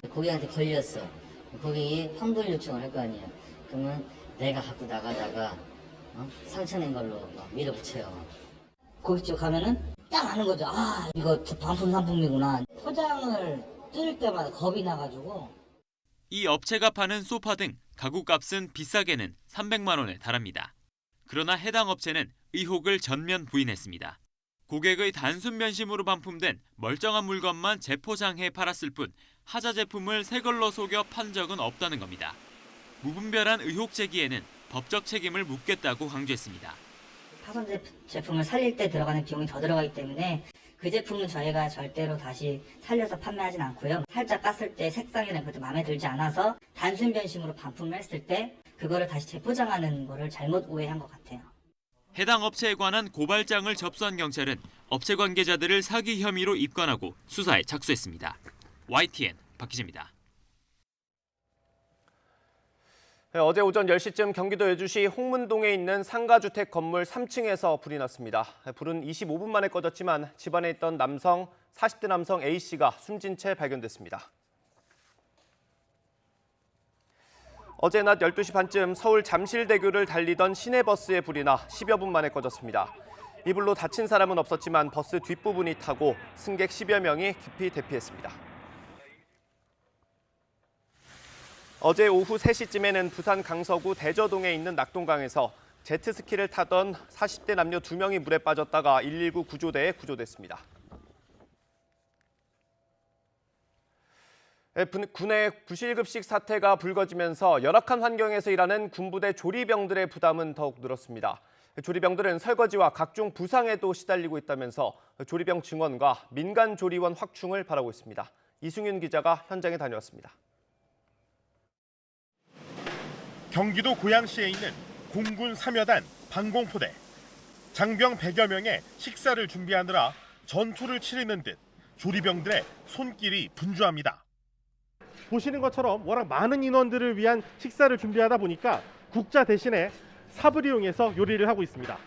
고객한테 걸렸어. 고객이 환불 요청을 할 거 아니에요. 그러면 내가 갖고 나가다가 상처낸 걸로 막 밀어붙여요. 고깃 쪽 가면은 딱 아는 거죠. 아 이거 반품 상품이구나. 포장을 뜯을 때마다 겁이 나가지고. 이 업체가 파는 소파 등 가구 값은 비싸게는 300만 원에 달합니다. 그러나 해당 업체는 의혹을 전면 부인했습니다. 고객의 단순 변심으로 반품된 멀쩡한 물건만 재포장해 팔았을 뿐 하자 제품을 새 걸로 속여 판 적은 없다는 겁니다. 무분별한 의혹 제기에는 법적 책임을 묻겠다고 강조했습니다. 파손 제품을 살릴 때 들어가는 비용이 더 들어가기 때문에 그 제품은 저희가 절대로 다시 살려서 판매하진 않고요. 살짝 깠을 때 색상이나 그것도 마음에 들지 않아서 단순 변심으로 반품을 했을 때 그거를 다시 재포장하는 거를 잘못 오해한 것 같아요. 해당 업체에 관한 고발장을 접수한 경찰은 업체 관계자들을 사기 혐의로 입건하고 수사에 착수했습니다. YTN 박희재입니다. 어제 오전 10시쯤 경기도 여주시 홍문동에 있는 상가주택 건물 3층에서 불이 났습니다. 불은 25분 만에 꺼졌지만 집안에 있던 40대 남성 A씨가 숨진 채 발견됐습니다. 어제 낮 12시 반쯤 서울 잠실대교를 달리던 시내버스에 불이 나 10여 분 만에 꺼졌습니다. 이 불로 다친 사람은 없었지만 버스 뒷부분이 타고 승객 10여 명이 깊이 대피했습니다. 어제 오후 3시쯤에는 부산 강서구 대저동에 있는 낙동강에서 제트스키를 타던 40대 남녀 2명이 물에 빠졌다가 119 구조대에 구조됐습니다. 군의 부실급식 사태가 불거지면서 열악한 환경에서 일하는 군부대 조리병들의 부담은 더욱 늘었습니다. 조리병들은 설거지와 각종 부상에도 시달리고 있다면서 조리병 증원과 민간 조리원 확충을 바라고 있습니다. 이승윤 기자가 현장에 다녀왔습니다. 경기도 고양시에 있는 공군 3여단 방공포대. 장병 100여 명의 식사를 준비하느라 전투를 치르는 듯 조리병들의 손길이 분주합니다. 보시는 것처럼 워낙 많은 인원들을 위한 식사를 준비하다 보니까 국자 대신에 삽을 이용해서 요리를 하고 있습니다.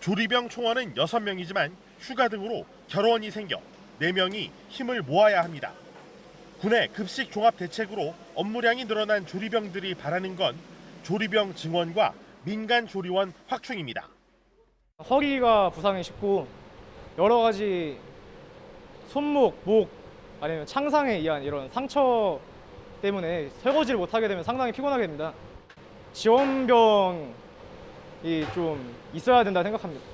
조리병 총원은 6명이지만 휴가 등으로 결원이 생겨 4명이 힘을 모아야 합니다. 군의 급식 종합 대책으로 업무량이 늘어난 조리병들이 바라는 건 조리병 증원과 민간 조리원 확충입니다. 허리가 부상이 쉽고 여러 가지 손목, 목 아니면 창상에 의한 이런 상처 때문에 설거지를 못하게 되면 상당히 피곤하게 됩니다. 지원병이 좀 있어야 된다 생각합니다.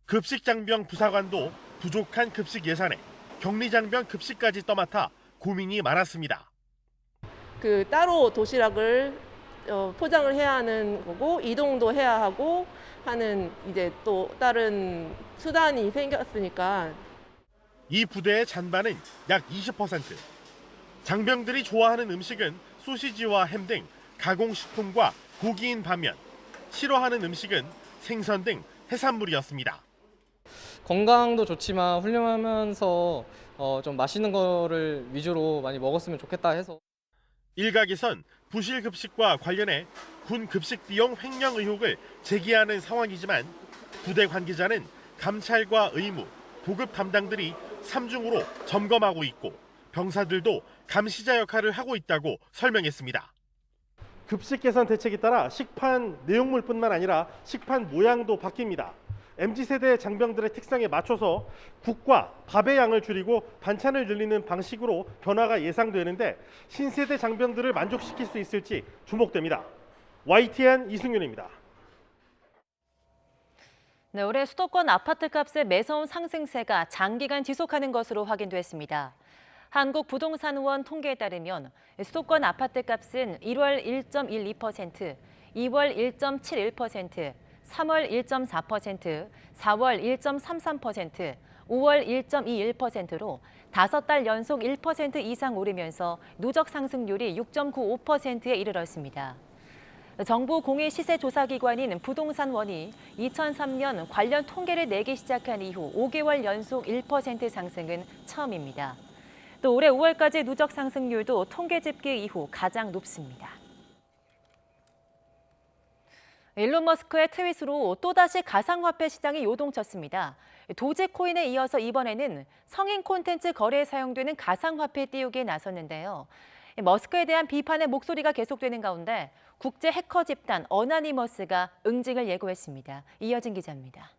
급식장병 부사관도 부족한 급식 예산에 격리장병 급식까지 떠맡아 고민이 많았습니다. 따로 도시락을 포장을 해야 하는 거고 이동도 해야 하고 하는 이제 또 다른 수단이 생겼으니까. 이 부대의 잔반은 약 20%. 장병들이 좋아하는 음식은 소시지와 햄 등 가공식품과 고기인 반면 싫어하는 음식은 생선 등 해산물이었습니다. 건강도 좋지만 훌륭하면서 좀 맛있는 거를 위주로 많이 먹었으면 좋겠다 해서. 일각에선 부실 급식과 관련해 군 급식 비용 횡령 의혹을 제기하는 상황이지만 부대 관계자는 감찰과 의무, 보급 담당들이 3중으로 점검하고 있고 병사들도 감시자 역할을 하고 있다고 설명했습니다. 급식 개선 대책에 따라 식판 내용물뿐만 아니라 식판 모양도 바뀝니다. MZ세대 장병들의 특성에 맞춰서 국과 밥의 양을 줄이고 반찬을 늘리는 방식으로 변화가 예상되는데 신세대 장병들을 만족시킬 수 있을지 주목됩니다. YTN 이승윤입니다. 네, 올해 수도권 아파트값의 매서운 상승세가 장기간 지속하는 것으로 확인됐습니다. 한국부동산원 통계에 따르면 수도권 아파트값은 1월 1.12%, 2월 1.71%, 3월 1.4%, 4월 1.33%, 5월 1.21%로 5달 연속 1% 이상 오르면서 누적 상승률이 6.95%에 이르렀습니다. 정부 공익 시세 조사 기관인 부동산원이 2003년 관련 통계를 내기 시작한 이후 5개월 연속 1% 상승은 처음입니다. 또 올해 5월까지 누적 상승률도 통계 집계 이후 가장 높습니다. 일론 머스크의 트윗으로 또다시 가상화폐 시장이 요동쳤습니다. 도지코인에 이어서 이번에는 성인 콘텐츠 거래에 사용되는 가상화폐 띄우기에 나섰는데요. 머스크에 대한 비판의 목소리가 계속되는 가운데 국제 해커 집단 어나니머스가 응징을 예고했습니다. 이어진 기자입니다.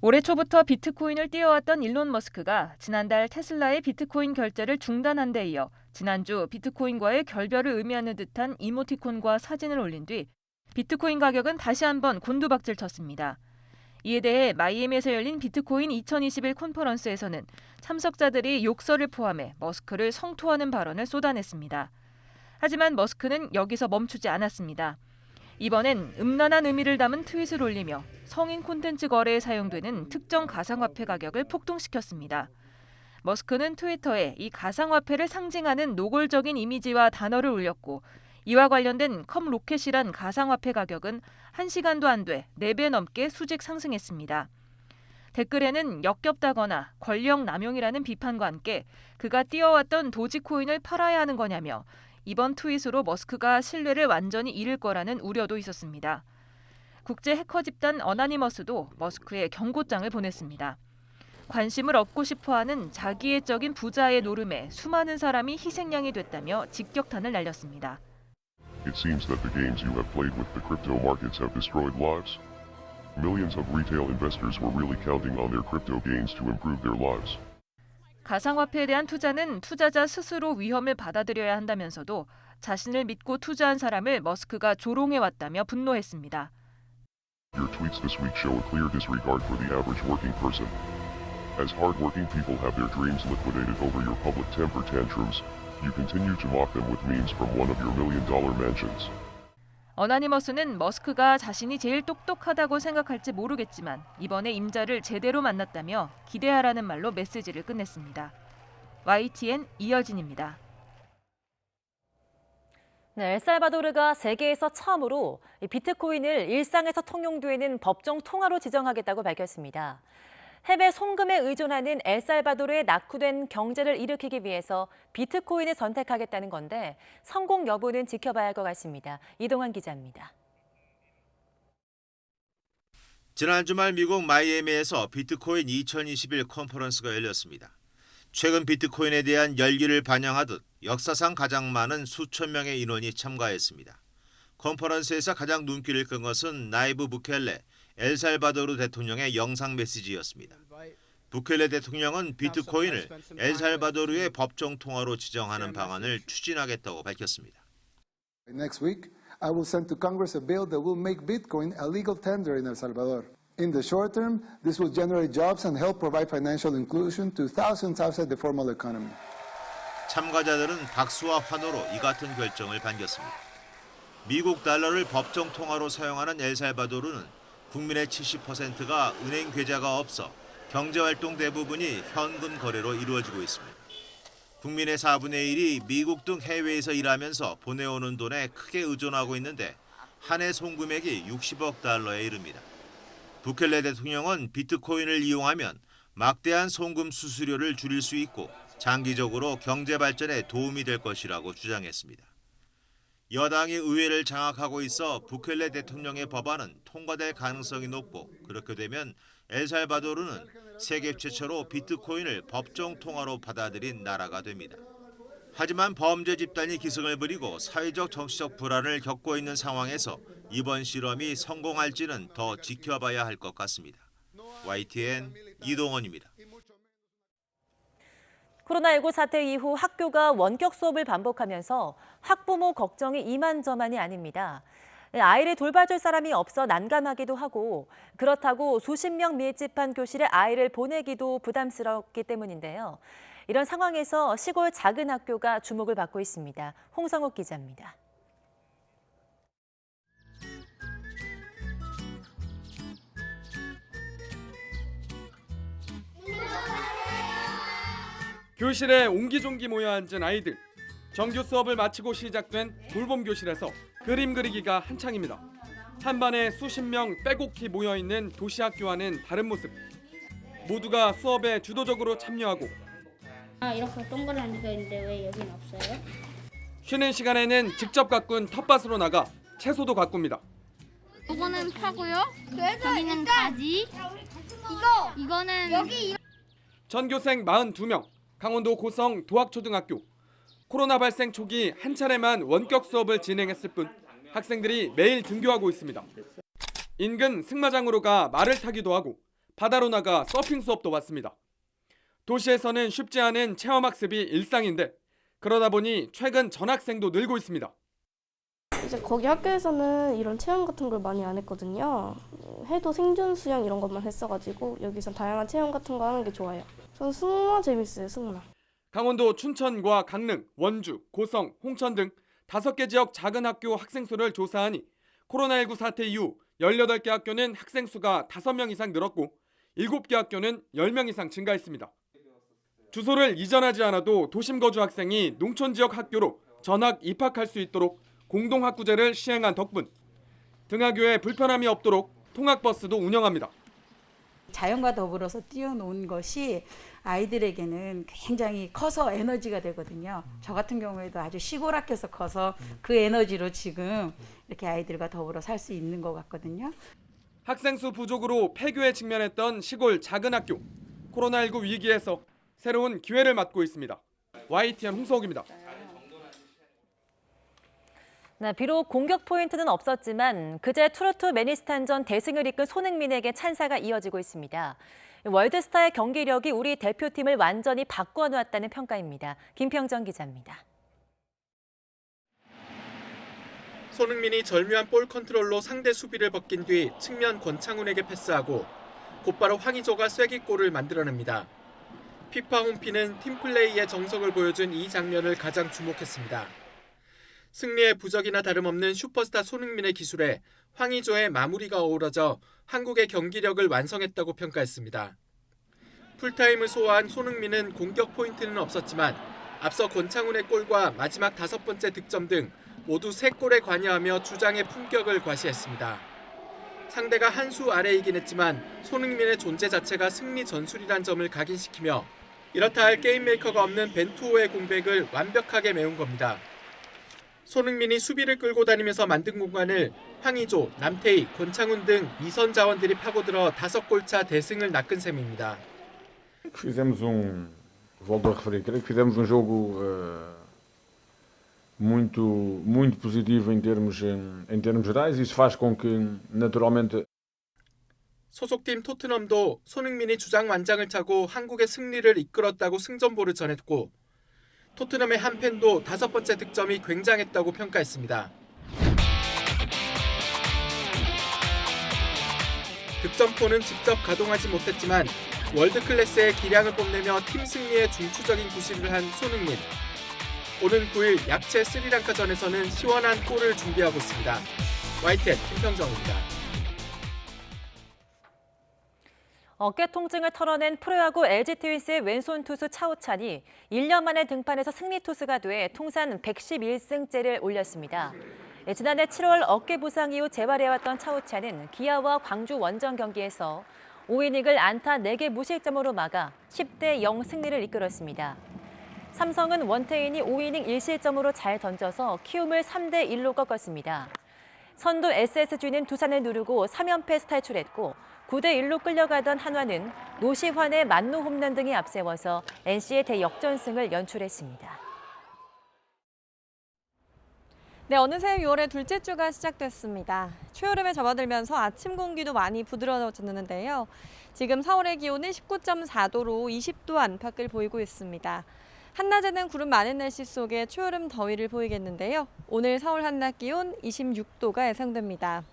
올해 초부터 비트코인을 띄워왔던 일론 머스크가 지난달 테슬라의 비트코인 결제를 중단한 데 이어 지난주 비트코인과의 결별을 의미하는 듯한 이모티콘과 사진을 올린 뒤 비트코인 가격은 다시 한번 곤두박질 쳤습니다. 이에 대해 마이애미에서 열린 비트코인 2021 컨퍼런스에서는 참석자들이 욕설을 포함해 머스크를 성토하는 발언을 쏟아냈습니다. 하지만 머스크는 여기서 멈추지 않았습니다. 이번엔 음란한 의미를 담은 트윗을 올리며 성인 콘텐츠 거래에 사용되는 특정 가상화폐 가격을 폭등시켰습니다. 머스크는 트위터에 이 가상화폐를 상징하는 노골적인 이미지와 단어를 올렸고 이와 관련된 컵 로켓이란 가상화폐 가격은 1시간도 안 돼 4배 넘게 수직 상승했습니다. 댓글에는 역겹다거나 권력 남용이라는 비판과 함께 그가 띄워왔던 도지코인을 팔아야 하는 거냐며 이번 트윗으로 머스크가 신뢰를 완전히 잃을 거라는 우려도 있었습니다. 국제 해커 집단 어나니머스도 머스크에 경고장을 보냈습니다. 관심을 얻고 싶어하는 자기애적인 부자의 노름에 수많은 사람이 희생양이 됐다며 직격탄을 날렸습니다. It seems that the games you have played with the crypto markets have destroyed lives. Millions of retail investors were really counting on their crypto gains to improve their lives. 가상화폐에 대한 투자는 투자자 스스로 위험을 받아들여야 한다면서도 자신을 믿고 투자한 사람을 머스크가 조롱해왔다며 분노했습니다. Your tweets this week show a clear disregard for the average working person. As hardworking people have their dreams liquidated over your public temper tantrums, you continue to mock them with memes from one of your $1 million mansions. 어나니머스는 머스크가 자신이 제일 똑똑하다고 생각할지 모르겠지만 이번에 임자를 제대로 만났다며 기대하라는 말로 메시지를 끝냈습니다. YTN 이여진입니다. 네, 엘살바도르가 세계에서 처음으로 비트코인을 일상에서 통용되는 법정 통화로 지정하겠다고 밝혔습니다. 해외 송금에 의존하는 엘살바도르의 낙후된 경제를 일으키기 위해서 비트코인을 선택하겠다는 건데 성공 여부는 지켜봐야 할 것 같습니다. 이동환 기자입니다. 지난 주말 미국 마이애미에서 비트코인 2021 컨퍼런스가 열렸습니다. 최근 비트코인에 대한 열기를 반영하듯 역사상 가장 많은 수천 명의 인원이 참가했습니다. 컨퍼런스에서 가장 눈길을 끈 것은 나이브 부켈레 엘살바도르 대통령의 영상 메시지였습니다. 부켈레 대통령은 비트코인을 엘살바도르의 법정 통화로 지정하는 방안을 추진하겠다고 밝혔습니다. Next week, I will send to Congress a bill that will make Bitcoin a legal tender in El Salvador. In the short term, this will generate jobs and help provide financial inclusion to thousands outside the formal economy. 참가자들은 박수와 환호로 이 같은 결정을 반겼습니다. 미국 달러를 법정 통화로 사용하는 엘살바도르는 국민의 70%가 은행 계좌가 없어 경제활동 대부분이 현금 거래로 이루어지고 있습니다. 국민의 4분의 1이 미국 등 해외에서 일하면서 보내오는 돈에 크게 의존하고 있는데 한 해 송금액이 60억 달러에 이릅니다. 부켈레 대통령은 비트코인을 이용하면 막대한 송금 수수료를 줄일 수 있고 장기적으로 경제 발전에 도움이 될 것이라고 주장했습니다. 여당이 의회를 장악하고 있어 부켈레 대통령의 법안은 통과될 가능성이 높고 그렇게 되면 엘살바도르는 세계 최초로 비트코인을 법정 통화로 받아들인 나라가 됩니다. 하지만 범죄 집단이 기승을 부리고 사회적 정치적 불안을 겪고 있는 상황에서 이번 실험이 성공할지는 더 지켜봐야 할 것 같습니다. YTN 이동원입니다. 코로나19 사태 이후 학교가 원격 수업을 반복하면서 학부모 걱정이 이만저만이 아닙니다. 아이를 돌봐줄 사람이 없어 난감하기도 하고 그렇다고 수십 명 밀집한 교실에 아이를 보내기도 부담스럽기 때문인데요. 이런 상황에서 시골 작은 학교가 주목을 받고 있습니다. 홍성욱 기자입니다. 교실에 옹기종기 모여 앉은 아이들. 정규 수업을 마치고 시작된 돌봄 교실에서 그림 그리기가 한창입니다. 한 반에 수십 명 빼곡히 모여있는 도시학교와는 다른 모습. 모두가 수업에 주도적으로 참여하고 이렇게 동그라미가 있는데 왜 여긴 없어요? 쉬는 시간에는 직접 가꾼 텃밭으로 나가 채소도 가꿉니다. 이거는 파고요. 여기는 가지. 이거는 여기. 전교생 42명, 강원도 고성 도학초등학교. 코로나 발생 초기 한 차례만 원격 수업을 진행했을 뿐 학생들이 매일 등교하고 있습니다. 인근 승마장으로 가 말을 타기도 하고 바다로 나가 서핑 수업도 받습니다. 도시에서는 쉽지 않은 체험학습이 일상인데 그러다 보니 최근 전학생도 늘고 있습니다. 이제 거기 학교에서는 이런 체험 같은 걸 많이 안 했거든요. 해도 생존 수영 이런 것만 했어가지고 여기서 다양한 체험 같은 거 하는 게 좋아요. 저는 승마 재밌어요, 승마. 강원도 춘천과 강릉, 원주, 고성, 홍천 등 5개 지역 작은 학교 학생 수를 조사하니 코로나19 사태 이후 18개 학교는 학생 수가 5명 이상 늘었고 7개 학교는 10명 이상 증가했습니다. 주소를 이전하지 않아도 도심 거주 학생이 농촌 지역 학교로 전학 입학할 수 있도록 공동학구제를 시행한 덕분 등하교에 불편함이 없도록 통학버스도 운영합니다. 자연과 더불어서 뛰어노는 것이 아이들에게는 굉장히 커서 에너지가 되거든요. 저 같은 경우에도 아주 시골 학교에서 커서 그 에너지로 지금 이렇게 아이들과 더불어 살 수 있는 것 같거든요. 학생 수 부족으로 폐교에 직면했던 시골 작은 학교. 코로나19 위기에서 새로운 기회를 맞고 있습니다. YTN 홍석욱입니다. 네, 비록 공격 포인트는 없었지만 그제 트로트 매니스탄전 대승을 이끈 손흥민에게 찬사가 이어지고 있습니다. 월드스타의 경기력이 우리 대표팀을 완전히 바꿔놓았다는 평가입니다. 김평정 기자입니다. 손흥민이 절묘한 볼 컨트롤로 상대 수비를 벗긴 뒤 측면 권창훈에게 패스하고 곧바로 황의조가 쐐기골을 만들어냅니다. 피파 홈피는 팀플레이의 정석을 보여준 이 장면을 가장 주목했습니다. 승리의 부적이나 다름없는 슈퍼스타 손흥민의 기술에 황의조의 마무리가 어우러져 한국의 경기력을 완성했다고 평가했습니다. 풀타임을 소화한 손흥민은 공격 포인트는 없었지만 앞서 권창훈의 골과 마지막 5번째 득점 등 모두 3골에 관여하며 주장의 품격을 과시했습니다. 상대가 한 수 아래이긴 했지만 손흥민의 존재 자체가 승리 전술이란 점을 각인시키며 이렇다 할 게임메이커가 없는 벤투호의 공백을 완벽하게 메운 겁니다. 손흥민이 수비를 끌고 다니면서 만든 공간을 황의조, 남태희, 권창훈 등 2선 자원들이 파고들어 5골차 대승을 낚은 셈입니다. Fizemos volto a referir, creio que fizemos jogo muito positivo em termos gerais e isso faz com que naturalmente 소속팀 토트넘도 손흥민이 주장 완장을 차고 한국의 승리를 이끌었다고 승전보를 전했고 토트넘의 한 팬도 5번째 득점이 굉장했다고 평가했습니다. 득점포는 직접 가동하지 못했지만 월드클래스의 기량을 뽐내며 팀 승리에 중추적인 구실을 한 손흥민. 오는 9일 약체 스리랑카전에서는 시원한 골을 준비하고 있습니다. YTN 김평정입니다. 어깨 통증을 털어낸 프로야구 LG 트윈스의 왼손 투수 차우찬이 1년 만에 등판해서 승리 투수가 돼 통산 111승째를 올렸습니다. 지난해 7월 어깨 부상 이후 재활해왔던 차우찬은 기아와 광주 원정 경기에서 5이닝을 안타 4개 무실점으로 막아 10대 0 승리를 이끌었습니다. 삼성은 원태인이 5이닝 1실점으로 잘 던져서 키움을 3대 1로 꺾었습니다. 선두 SSG는 두산을 누르고 3연패에서 탈출했고 9대 1로 끌려가던 한화는 노시환의 만루 홈런 등이 앞세워서 NC의 대역전승을 연출했습니다. 네, 어느새 6월의 둘째 주가 시작됐습니다. 초여름에 접어들면서 아침 공기도 많이 부드러워졌는데요. 지금 서울의 기온은 19.4도로 20도 안팎을 보이고 있습니다. 한낮에는 구름 많은 날씨 속에 초여름 더위를 보이겠는데요. 오늘 서울 한낮 기온 26도가 예상됩니다.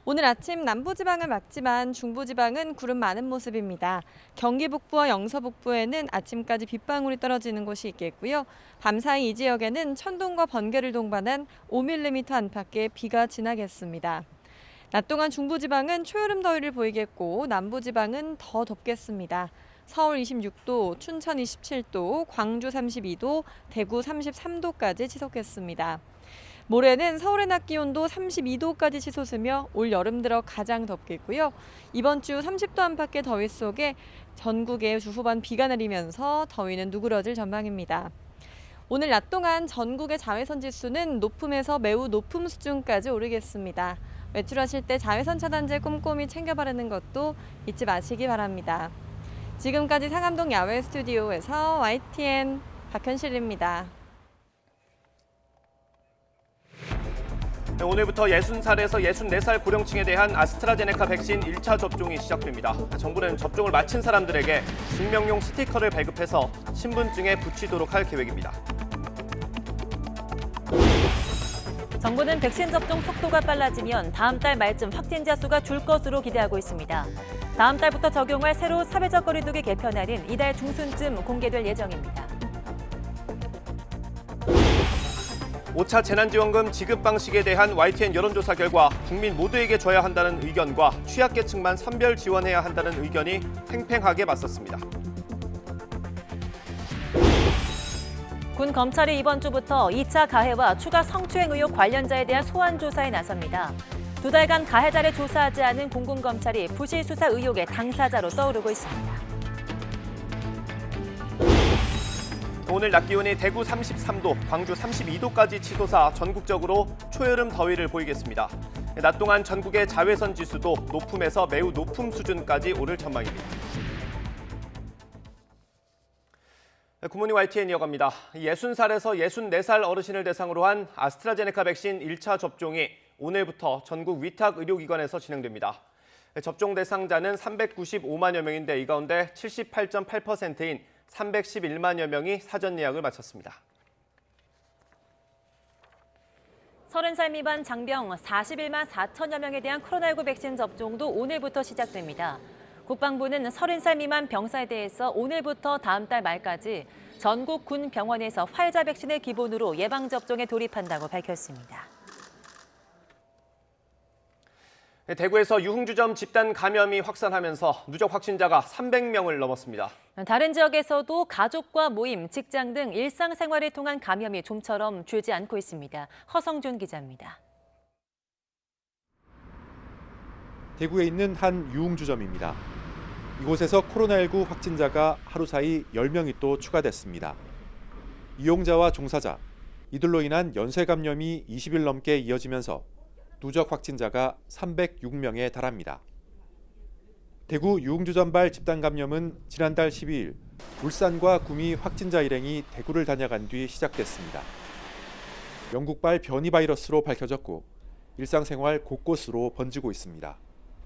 오늘 아침 남부지방을 막지만 중부지방은 구름 많은 모습입니다. 경기 북부와 영서 북부에는 아침까지 빗방울이 떨어지는 곳이 있겠고요. 밤사이 이 지역에는 천둥과 번개를 동반한 5mm 안팎의 비가 지나겠습니다. 낮 동안 중부지방은 초여름 더위를 보이겠고 남부지방은 더 덥겠습니다. 서울 26도, 춘천 27도, 광주 32도, 대구 33도까지 치솟겠습니다. 모레는 서울의 낮 기온도 32도까지 치솟으며 올 여름 들어 가장 덥겠고요. 이번 주 30도 안팎의 더위 속에 전국에 주 후반 비가 내리면서 더위는 누그러질 전망입니다. 오늘 낮 동안 전국의 자외선 지수는 높음에서 매우 높음 수준까지 오르겠습니다. 외출하실 때 자외선 차단제 꼼꼼히 챙겨 바르는 것도 잊지 마시기 바랍니다. 지금까지 상암동 야외 스튜디오에서 YTN 박현실입니다. 오늘부터 60살에서 64살 고령층에 대한 아스트라제네카 백신 1차 접종이 시작됩니다. 정부는 접종을 마친 사람들에게 증명용 스티커를 발급해서 신분증에 붙이도록 할 계획입니다. 정부는 백신 접종 속도가 빨라지면 다음 달 말쯤 확진자 수가 줄 것으로 기대하고 있습니다. 다음 달부터 적용할 새로 사회적 거리두기 개편안은 이달 중순쯤 공개될 예정입니다. 5차 재난지원금 지급 방식에 대한 YTN 여론조사 결과 국민 모두에게 줘야 한다는 의견과 취약계층만 선별 지원해야 한다는 의견이 팽팽하게 맞섰습니다. 군 검찰이 이번 주부터 2차 가해와 추가 성추행 의혹 관련자에 대한 소환 조사에 나섭니다. 2달간 가해자를 조사하지 않은 공군검찰이 부실 수사 의혹의 당사자로 떠오르고 있습니다. 오늘 낮 기온이 대구 33도, 광주 32도까지 치솟아 전국적으로 초여름 더위를 보이겠습니다. 낮 동안 전국의 자외선 지수도 높음에서 매우 높음 수준까지 오를 전망입니다. 굿모닝 YTN 이어갑니다. 60살에서 64살 어르신을 대상으로 한 아스트라제네카 백신 1차 접종이 오늘부터 전국 위탁 의료기관에서 진행됩니다. 접종 대상자는 395만여 명인데 이 가운데 78.8%인 311만여 명이 사전 예약을 마쳤습니다. 30살 미만 장병 41만 4천여 명에 대한 코로나19 백신 접종도 오늘부터 시작됩니다. 국방부는 30살 미만 병사에 대해서 오늘부터 다음 달 말까지 전국 군 병원에서 화이자 백신을 기본으로 예방접종에 돌입한다고 밝혔습니다. 대구에서 유흥주점 집단 감염이 확산하면서 누적 확진자가 300명을 넘었습니다. 다른 지역에서도 가족과 모임, 직장 등 일상생활을 통한 감염이 좀처럼 줄지 않고 있습니다. 허성준 기자입니다. 대구에 있는 한 유흥주점입니다. 이곳에서 코로나19 확진자가 하루 사이 10명이 또 추가됐습니다. 이용자와 종사자, 이들로 인한 연쇄 감염이 20일 넘게 이어지면서 누적 확진자가 306명에 달합니다. 대구 유흥주점발 집단 감염은 지난달 12일 울산과 구미 확진자 일행이 대구를 다녀간 뒤 시작됐습니다. 영국발 변이 바이러스로 밝혀졌고 일상생활 곳곳으로 번지고 있습니다.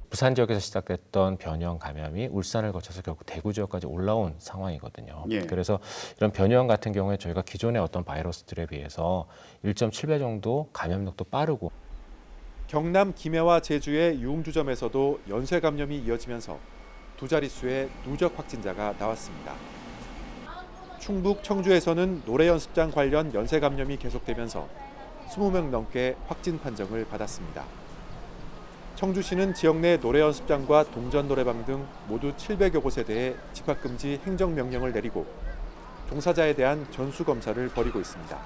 부산 지역에서 시작됐던 변이형 감염이 울산을 거쳐서 결국 대구 지역까지 올라온 상황이거든요. 예. 그래서 이런 변이형 같은 경우에 저희가 기존의 어떤 바이러스들에 비해서 1.7배 정도 감염력도 빠르고 경남 김해와 제주의 유흥주점에서도 연쇄 감염이 이어지면서 두 자릿수의 누적 확진자가 나왔습니다. 충북 청주에서는 노래 연습장 관련 연쇄 감염이 계속되면서 20명 넘게 확진 판정을 받았습니다. 청주시는 지역 내 노래 연습장과 동전 노래방 등 모두 700여 곳에 대해 집합금지 행정명령을 내리고 종사자에 대한 전수검사를 벌이고 있습니다.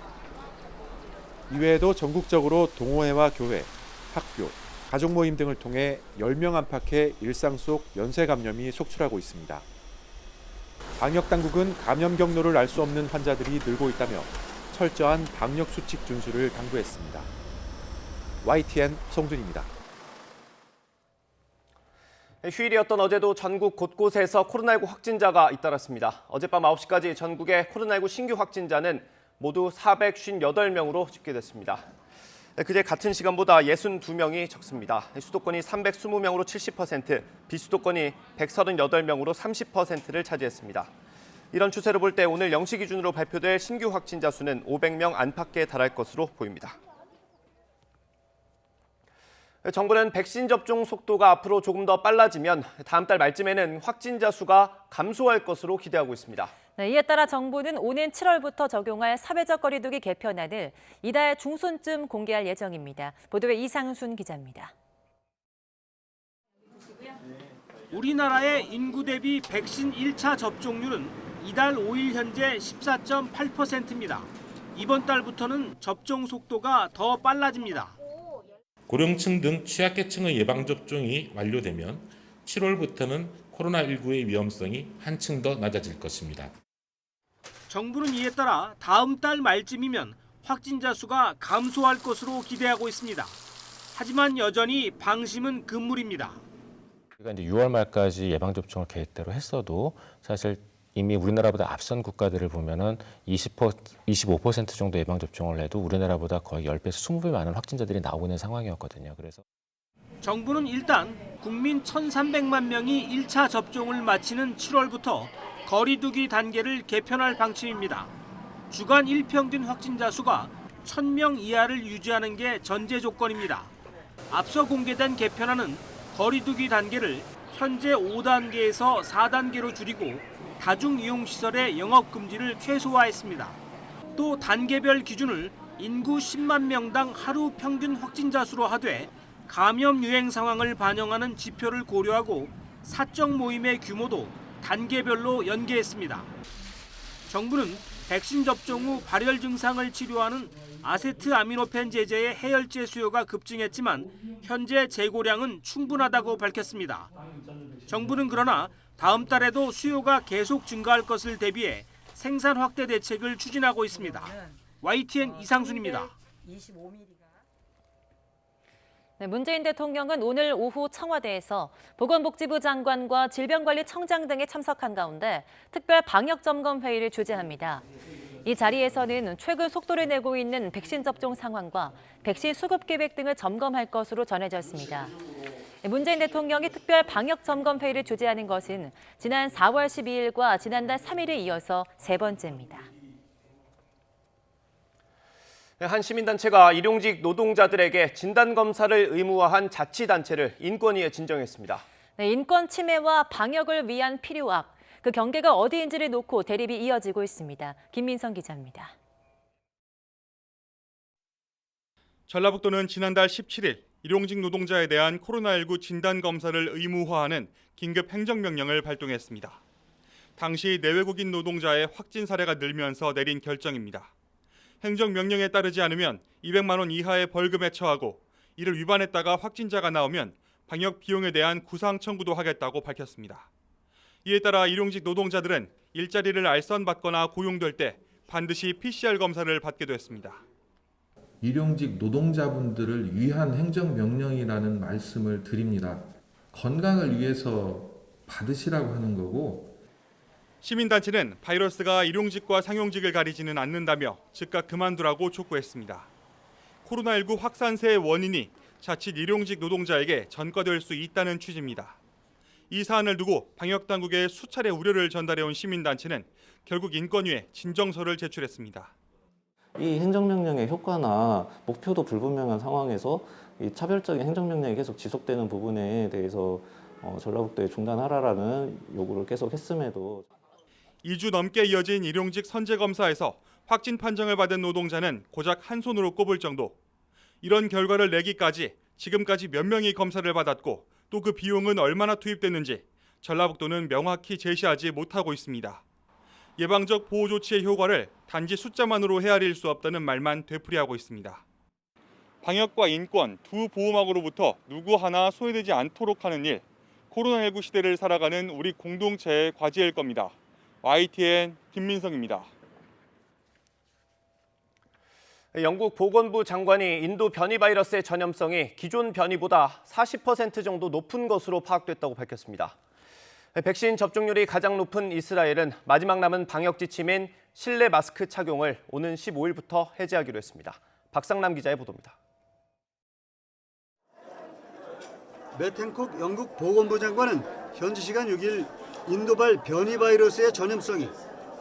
이외에도 전국적으로 동호회와 교회, 학교, 가족 모임 등을 통해 10명 안팎의 일상 속 연쇄 감염이 속출하고 있습니다. 방역당국은 감염 경로를 알 수 없는 환자들이 늘고 있다며 철저한 방역 수칙 준수를 당부했습니다. YTN 송준입니다. 휴일이었던 어제도 전국 곳곳에서 코로나19 확진자가 잇따랐습니다. 어젯밤 9시까지 전국의 코로나19 신규 확진자는 모두 458명으로 집계됐습니다. 그제 같은 시간보다 62명이 적습니다. 수도권이 320명으로 70%, 비수도권이 138명으로 30%를 차지했습니다. 이런 추세로 볼 때 오늘 0시 기준으로 발표될 신규 확진자 수는 500명 안팎에 달할 것으로 보입니다. 정부는 백신 접종 속도가 앞으로 조금 더 빨라지면 다음 달 말쯤에는 확진자 수가 감소할 것으로 기대하고 있습니다. 네, 이에 따라 정부는 오는 7월부터 적용할 사회적 거리두기 개편안을 이달 중순쯤 공개할 예정입니다. 보도에 이상순 기자입니다. 우리나라의 인구 대비 백신 1차 접종률은 이달 5일 현재 14.8%입니다. 이번 달부터는 접종 속도가 더 빨라집니다. 고령층 등 취약계층의 예방접종이 완료되면 7월부터는 코로나19의 위험성이 한층 더 낮아질 것입니다. 정부는 이에 따라 다음 달 말쯤이면 확진자 수가 감소할 것으로 기대하고 있습니다. 하지만 여전히 방심은 금물입니다. 우리가 이제 6월 말까지 예방접종을 계획대로 했어도 사실 이미 우리나라보다 앞선 국가들을 보면은 25% 정도 예방접종을 해도 우리나라보다 거의 10배에서 20배 많은 확진자들이 나오고 있는 상황이었거든요. 그래서 정부는 일단 국민 1,300만 명이 1차 접종을 마치는 7월부터 거리두기 단계를 개편할 방침입니다. 주간 일평균 확진자 수가 1,000명 이하를 유지하는 게 전제 조건입니다. 앞서 공개된 개편안은 거리두기 단계를 현재 5단계에서 4단계로 줄이고 다중이용시설의 영업금지를 최소화했습니다. 또 단계별 기준을 인구 10만 명당 하루 평균 확진자 수로 하되 감염 유행 상황을 반영하는 지표를 고려하고 사적 모임의 규모도 단계별로 연계했습니다. 정부는 백신 접종 후 발열 증상을 치료하는 아세트아미노펜 제제의 해열제 수요가 급증했지만 현재 재고량은 충분하다고 밝혔습니다. 정부는 그러나 다음 달에도 수요가 계속 증가할 것을 대비해 생산 확대 대책을 추진하고 있습니다. YTN 이상순입니다. 네, 문재인 대통령은 오늘 오후 청와대에서 보건복지부 장관과 질병관리청장 등이 참석한 가운데 특별 방역점검회의를 주재합니다. 이 자리에서는 최근 속도를 내고 있는 백신 접종 상황과 백신 수급 계획 등을 점검할 것으로 전해졌습니다. 문재인 대통령이 특별 방역점검회의를 주재하는 것은 지난 4월 12일과 지난달 3일에 이어서 세 번째입니다. 한 시민단체가 일용직 노동자들에게 진단검사를 의무화한 자치단체를 인권위에 진정했습니다. 네, 인권 침해와 방역을 위한 필요악, 그 경계가 어디인지를 놓고 대립이 이어지고 있습니다. 김민성 기자입니다. 전라북도는 지난달 17일 일용직 노동자에 대한 코로나19 진단검사를 의무화하는 긴급 행정명령을 발동했습니다. 당시 내외국인 노동자의 확진 사례가 늘면서 내린 결정입니다. 행정명령에 따르지 않으면 200만 원 이하의 벌금에 처하고 이를 위반했다가 확진자가 나오면 방역 비용에 대한 구상 청구도 하겠다고 밝혔습니다. 이에 따라 일용직 노동자들은 일자리를 알선받거나 고용될 때 반드시 PCR 검사를 받게 됐습니다. 일용직 노동자분들을 위한 행정명령이라는 말씀을 드립니다. 건강을 위해서 받으시라고 하는 거고. 시민단체는 바이러스가 일용직과 상용직을 가리지는 않는다며 즉각 그만두라고 촉구했습니다. 코로나19 확산세의 원인이 자칫 일용직 노동자에게 전가될 수 있다는 취지입니다. 이 사안을 두고 방역당국에 수차례 우려를 전달해온 시민단체는 결국 인권위에 진정서를 제출했습니다. 이 행정명령의 효과나 목표도 불분명한 상황에서 이 차별적인 행정명령이 계속 지속되는 부분에 대해서 전라북도에 중단하라라는 요구를 계속 했음에도 2주 넘게 이어진 일용직 선제검사에서 확진 판정을 받은 노동자는 고작 한 손으로 꼽을 정도. 이런 결과를 내기까지 지금까지 몇 명이 검사를 받았고 또 그 비용은 얼마나 투입됐는지 전라북도는 명확히 제시하지 못하고 있습니다. 예방적 보호 조치의 효과를 단지 숫자만으로 헤아릴 수 없다는 말만 되풀이하고 있습니다. 방역과 인권 두 보호막으로부터 누구 하나 소외되지 않도록 하는 일, 코로나19 시대를 살아가는 우리 공동체의 과제일 겁니다. YTN 김민성입니다. 영국 보건부 장관이 인도 변이 바이러스의 전염성이 기존 변이보다 40% 정도 높은 것으로 파악됐다고 밝혔습니다. 백신 접종률이 가장 높은 이스라엘은 마지막 남은 방역 지침인 실내 마스크 착용을 오는 15일부터 해제하기로 했습니다. 박상남 기자의 보도입니다. 맷 행콕 영국 보건부 장관은 현지 시간 6일 인도발 변이 바이러스의 전염성이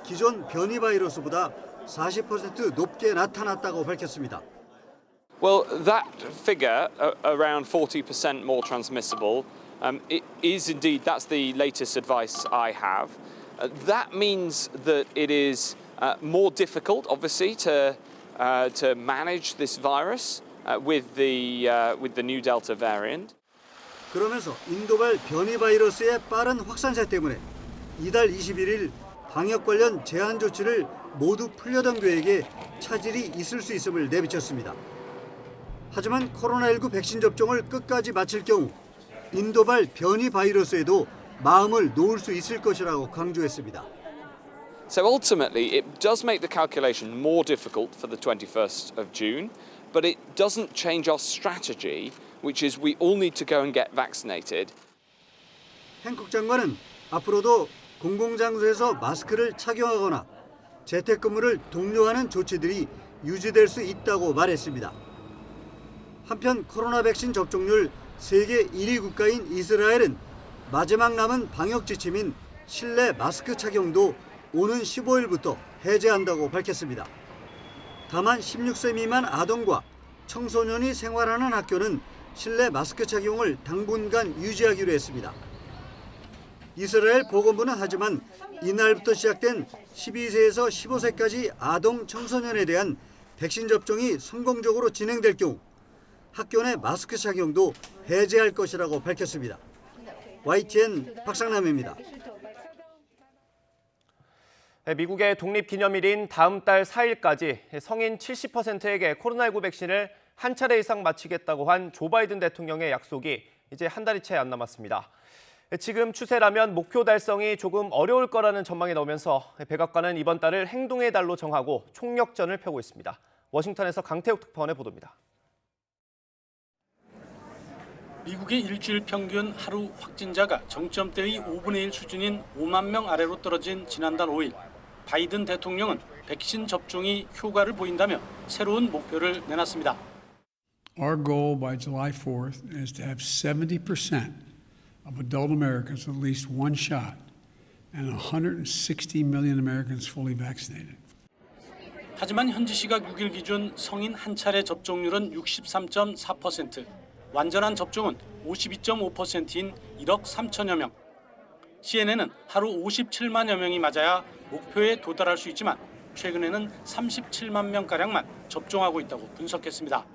기존 변이 바이러스보다 40% 높게 나타났다고 밝혔습니다. Well, that figure, around 40% more transmissible, it is indeed, that's the latest advice I have. That means that it is more difficult, obviously, to manage this virus with the new Delta variant. 그러면서 인도발 변이 바이러스의 빠른 확산세 때문에 이달 21일 방역 관련 제한 조치를 모두 풀려던 계획에 차질이 있을 수 있음을 내비쳤습니다. 하지만 코로나19 백신 접종을 끝까지 마칠 경우 인도발 변이 바이러스에도 마음을 놓을 수 있을 것이라고 강조했습니다. So ultimately, it does make the calculation more difficult for the 21st of June, but it doesn't change our strategy, which is we all need to go and get vaccinated. 행콕 장관은 앞으로도 공공장소에서 마스크를 착용하거나 재택근무를 독려하는 조치들이 유지될 수 있다고 말했습니다. 한편 코로나 백신 접종률 세계 1위 국가인 이스라엘은 마지막 남은 방역 지침인 실내 마스크 착용도 오는 15일부터 해제한다고 밝혔습니다. 다만 16세 미만 아동과 청소년이 생활하는 학교는 실내 마스크 착용을 당분간 유지하기로 했습니다. 이스라엘 보건부는 하지만 이날부터 시작된 12세에서 15세까지 아동 청소년에 대한 백신 접종이 성공적으로 진행될 경우 학교 내 마스크 착용도 해제할 것이라고 밝혔습니다. YTN 박상남입니다. 미국의 독립기념일인 다음 달 4일까지 성인 70%에게 코로나19 백신을 한 차례 이상 맞히겠다고 한 조 바이든 대통령의 약속이 이제 한 달이 채 안 남았습니다. 지금 추세라면 목표 달성이 조금 어려울 거라는 전망이 나오면서 백악관은 이번 달을 행동의 달로 정하고 총력전을 펴고 있습니다. 워싱턴에서 강태욱 특파원의 보도입니다. 미국의 일주일 평균 하루 확진자가 정점대의 5분의 1 수준인 5만 명 아래로 떨어진 지난달 5일, 바이든 대통령은 백신 접종이 효과를 보인다며 새로운 목표를 내놨습니다. Our goal by July 4th is to have 70% of adult Americans at least one shot and 160 million Americans fully vaccinated. 하지만 현지 시각 6일 기준 성인 한 차례 접종률은 63.4%, 완전한 접종은 52.5%인 1억 3천여 명. CNN은 하루 57만여 명이 맞아야 목표에 도달할 수 있지만 최근에는 37만 명가량만 접종하고 있다고 분석했습니다.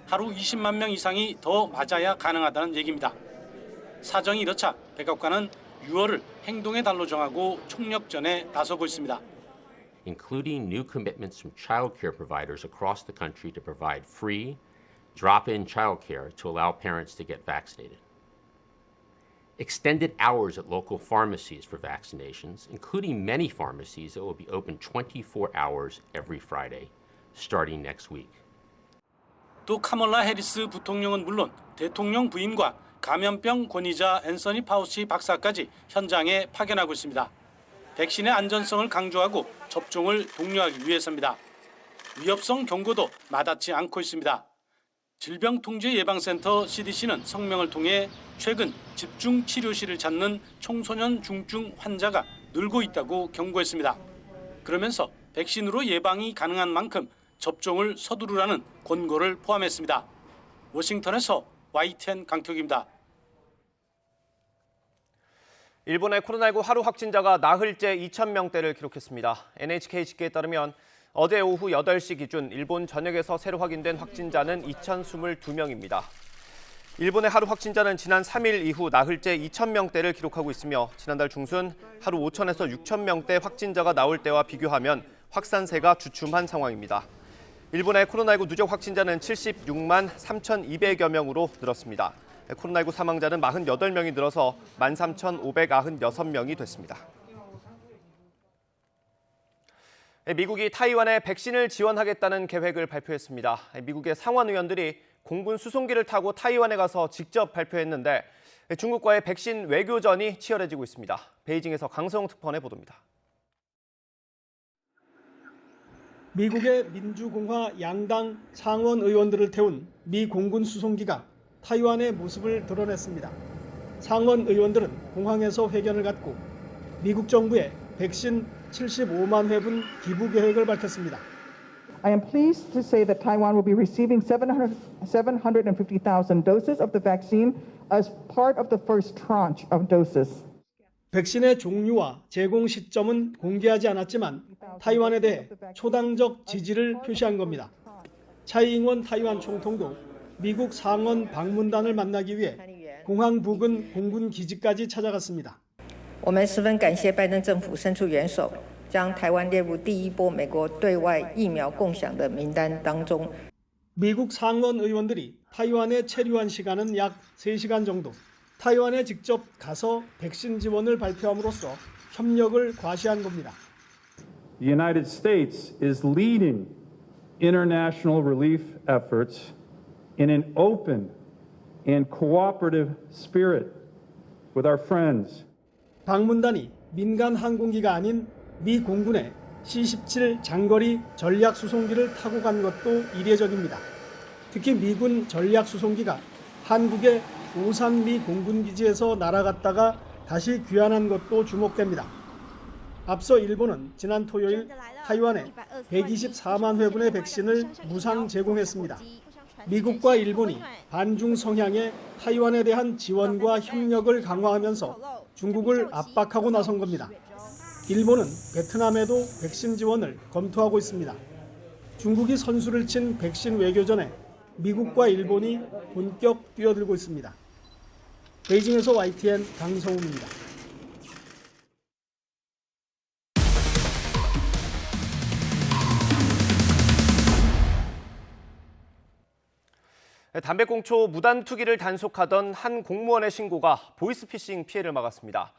하루 20만 명 이상이 더 맞아야 가능하다는 얘기입니다. 사정이 이렇자 백악관은 6월을 행동의 달로 정하고 총력전에 나서고 있습니다. Including new commitments from child care providers across the country to provide free, drop-in child care to allow parents to get vaccinated. Extended hours at local pharmacies for vaccinations, including many pharmacies that will be open 24 hours every Friday, starting next week. 또 카멀라 해리스 부통령은 물론 대통령 부인과 감염병 권위자 앤서니 파우치 박사까지 현장에 파견하고 있습니다. 백신의 안전성을 강조하고 접종을 독려하기 위해서입니다. 위협성 경고도 마다치 않고 있습니다. 질병통제예방센터 CDC는 성명을 통해 최근 집중치료실을 찾는 청소년 중증 환자가 늘고 있다고 경고했습니다. 그러면서 백신으로 예방이 가능한 만큼 접종을 서두르라는 권고를 포함했습니다. 워싱턴에서 YTN 강태욱입니다. 일본의 코로나19 하루 확진자가 나흘째 2,000명대를 기록했습니다. NHK 집계에 따르면 어제 오후 8시 기준 일본 전역에서 새로 확인된 확진자는 2,022명입니다. 일본의 하루 확진자는 지난 3일 이후 나흘째 2,000명대를 기록하고 있으며 지난달 중순 하루 5,000에서 6,000명대 확진자가 나올 때와 비교하면 확산세가 주춤한 상황입니다. 일본의 코로나19 누적 확진자는 76만 3,200여 명으로 늘었습니다. 코로나19 사망자는 48명이 늘어서 13,596명이 됐습니다. 미국이 타이완에 백신을 지원하겠다는 계획을 발표했습니다. 미국의 상원 의원들이 공군 수송기를 타고 타이완에 가서 직접 발표했는데 중국과의 백신 외교전이 치열해지고 있습니다. 베이징에서 강성웅 특파원의 보도입니다. 미국의 민주공화 양당 상원 의원들을 태운 미 공군 수송기가 타이완의 모습을 드러냈습니다. 상원 의원들은 공항에서 회견을 갖고 미국 정부에 백신 75만 회분 기부 계획을 밝혔습니다. I am pleased to say that Taiwan will be receiving 750,000 doses of the vaccine as part of the first tranche of doses. 백신의 종류와 제공 시점은 공개하지 않았지만 타이완에 대해 초당적 지지를 표시한 겁니다. 차이잉원 타이완 총통도 미국 상원 방문단을 만나기 위해 공항 부근 공군 기지까지 찾아갔습니다. 我们十分感谢拜登政府伸出援手，将台湾列入第一波美国对外疫苗共享的名单当中。 미국 상원 의원들이 타이완에 체류한 시간은 약 3시간 정도. 타이완에 직접 가서 백신 지원을 발표함으로써 협력을 과시한 겁니다. The United States is leading international relief efforts in an open and cooperative spirit with our friends. 방문단이 민간 항공기가 아닌 미 공군의 C-17 장거리 전략 수송기를 타고 간 것도 이례적입니다. 특히 미군 전략 수송기가 한국의 오산 미 공군기지에서 날아갔다가 다시 귀환한 것도 주목됩니다. 앞서 일본은 지난 토요일 타이완에 124만 회분의 백신을 무상 제공했습니다. 미국과 일본이 반중 성향의 타이완에 대한 지원과 협력을 강화하면서 중국을 압박하고 나선 겁니다. 일본은 베트남에도 백신 지원을 검토하고 있습니다. 중국이 선수를 친 백신 외교전에 미국과 일본이 본격 뛰어들고 있습니다. 베이징에서 YTN 강성웅입니다. 담배꽁초 무단 투기를 단속하던 한 공무원의 신고가 보이스피싱 피해를 막았습니다.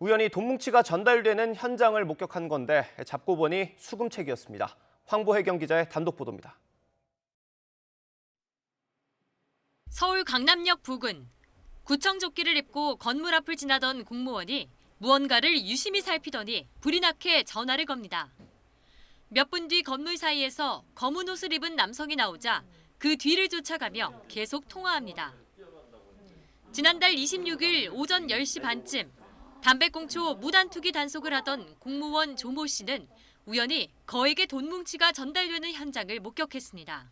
우연히 돈뭉치가 전달되는 현장을 목격한 건데 잡고 보니 수금책이었습니다. 황보혜경 기자의 단독 보도입니다. 서울 강남역 부근. 구청 조끼를 입고 건물 앞을 지나던 공무원이 무언가를 유심히 살피더니 불이 나게 전화를 겁니다. 몇 분 뒤 건물 사이에서 검은 옷을 입은 남성이 나오자 그 뒤를 쫓아가며 계속 통화합니다. 지난달 26일 오전 10시 반쯤 담배꽁초 무단 투기 단속을 하던 공무원 조모 씨는 우연히 거액의 돈 뭉치가 전달되는 현장을 목격했습니다.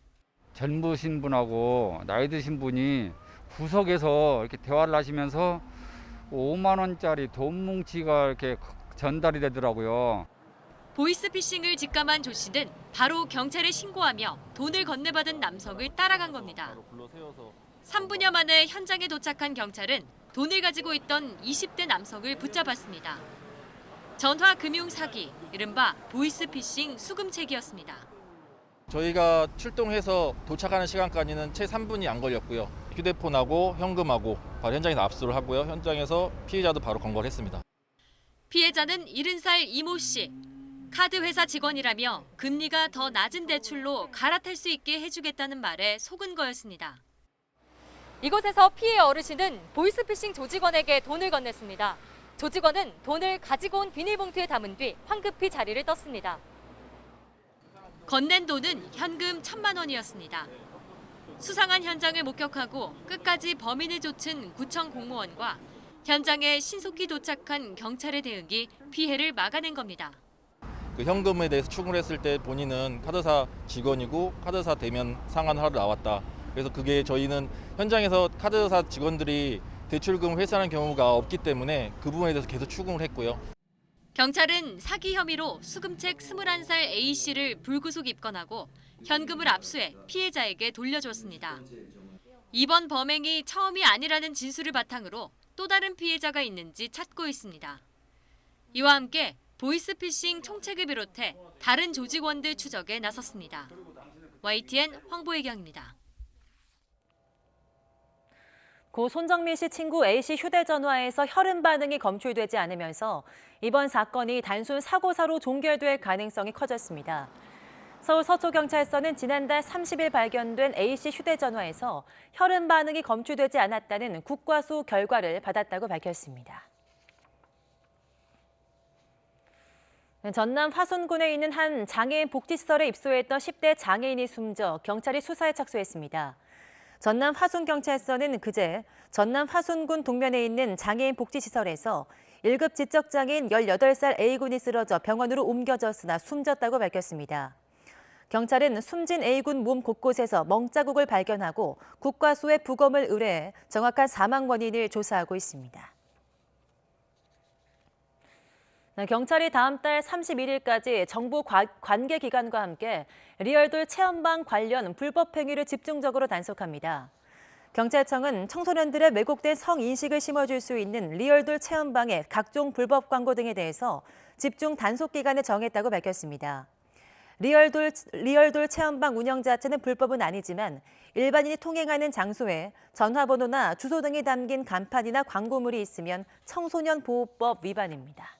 젊으신 분하고 나이 드신 분이 구석에서 이렇게 대화를 하시면서 5만 원짜리 돈 뭉치가 이렇게 전달이 되더라고요. 보이스피싱을 직감한 조 씨는 바로 경찰에 신고하며 돈을 건네받은 남성을 따라간 겁니다. 3분여 만에 현장에 도착한 경찰은 돈을 가지고 있던 20대 남성을 붙잡았습니다. 전화 금융 사기, 이른바 보이스피싱 수금책이었습니다. 저희가 출동해서 도착하는 시간까지는 채 3분이 안 걸렸고요. 휴대폰하고 현금하고 바로 현장에서 압수를 하고요. 현장에서 피해자도 바로 검거를 했습니다. 피해자는 70살 이모 씨. 카드 회사 직원이라며 금리가 더 낮은 대출로 갈아탈 수 있게 해주겠다는 말에 속은 거였습니다. 이곳에서 피해 어르신은 보이스피싱 조직원에게 돈을 건넸습니다. 조직원은 돈을 가지고 온 비닐봉투에 담은 뒤 황급히 자리를 떴습니다. 건넨 돈은 현금 1,000만 원이었습니다. 수상한 현장을 목격하고 끝까지 범인을 쫓은 구청 공무원과 현장에 신속히 도착한 경찰의 대응이 피해를 막아낸 겁니다. 그 현금에 대해서 추궁했을 때 본인은 카드사 직원이고 카드사 대면 상환하러 나왔다. 그래서 그게 저희는 현장에서 카드사 직원들이 대출금 회수하는 경우가 없기 때문에 그 부분에 대해서 계속 추궁을 했고요. 경찰은 사기 혐의로 수금책 21살 A씨를 불구속 입건하고 현금을 압수해 피해자에게 돌려줬습니다. 이번 범행이 처음이 아니라는 진술을 바탕으로 또 다른 피해자가 있는지 찾고 있습니다. 이와 함께 보이스피싱 총책을 비롯해 다른 조직원들 추적에 나섰습니다. YTN 황보혜경입니다. 고 손정민 씨 친구 A씨 휴대전화에서 혈흔 반응이 검출되지 않으면서 이번 사건이 단순 사고사로 종결될 가능성이 커졌습니다. 서울 서초경찰서는 지난달 30일 발견된 A씨 휴대전화에서 혈흔 반응이 검출되지 않았다는 국과수 결과를 받았다고 밝혔습니다. 전남 화순군에 있는 한 장애인 복지시설에 입소했던 10대 장애인이 숨져 경찰이 수사에 착수했습니다. 전남 화순경찰서는 그제 전남 화순군 동면에 있는 장애인 복지시설에서 1급 지적장애인 18살 A군이 쓰러져 병원으로 옮겨졌으나 숨졌다고 밝혔습니다. 경찰은 숨진 A군 몸 곳곳에서 멍자국을 발견하고 국과수에 부검을 의뢰해 정확한 사망 원인을 조사하고 있습니다. 경찰이 다음 달 31일까지 정부 관계기관과 함께 리얼돌 체험방 관련 불법 행위를 집중적으로 단속합니다. 경찰청은 청소년들의 왜곡된 성인식을 심어줄 수 있는 리얼돌 체험방의 각종 불법 광고 등에 대해서 집중 단속 기간을 정했다고 밝혔습니다. 리얼돌 체험방 운영 자체는 불법은 아니지만 일반인이 통행하는 장소에 전화번호나 주소 등이 담긴 간판이나 광고물이 있으면 청소년 보호법 위반입니다.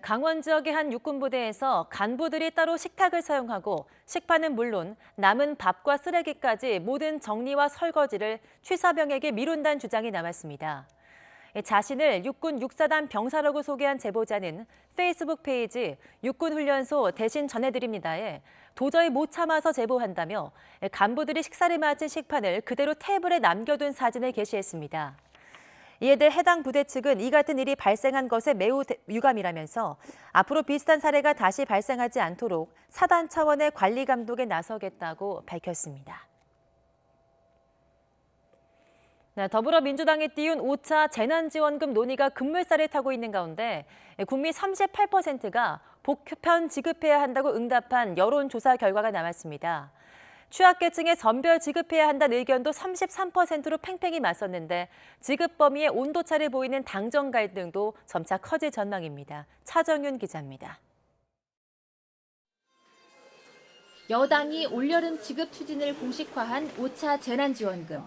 강원 지역의 한 육군부대에서 간부들이 따로 식탁을 사용하고 식판은 물론 남은 밥과 쓰레기까지 모든 정리와 설거지를 취사병에게 미룬다는 주장이 나왔습니다. 자신을 육군 육사단 병사라고 소개한 제보자는 페이스북 페이지 육군훈련소 대신 전해드립니다에 도저히 못 참아서 제보한다며 간부들이 식사를 마친 식판을 그대로 테이블에 남겨둔 사진을 게시했습니다. 이에 대해 해당 부대 측은 이 같은 일이 발생한 것에 매우 유감이라면서 앞으로 비슷한 사례가 다시 발생하지 않도록 사단 차원의 관리 감독에 나서겠다고 밝혔습니다. 더불어민주당이 띄운 5차 재난지원금 논의가 급물살을 타고 있는 가운데 국민 38%가 복편 지급해야 한다고 응답한 여론조사 결과가 나왔습니다. 취약계층에 선별 지급해야 한다는 의견도 33%로 팽팽히 맞섰는데 지급 범위에 온도차를 보이는 당정 갈등도 점차 커질 전망입니다. 차정윤 기자입니다. 여당이 올여름 지급 추진을 공식화한 5차 재난지원금.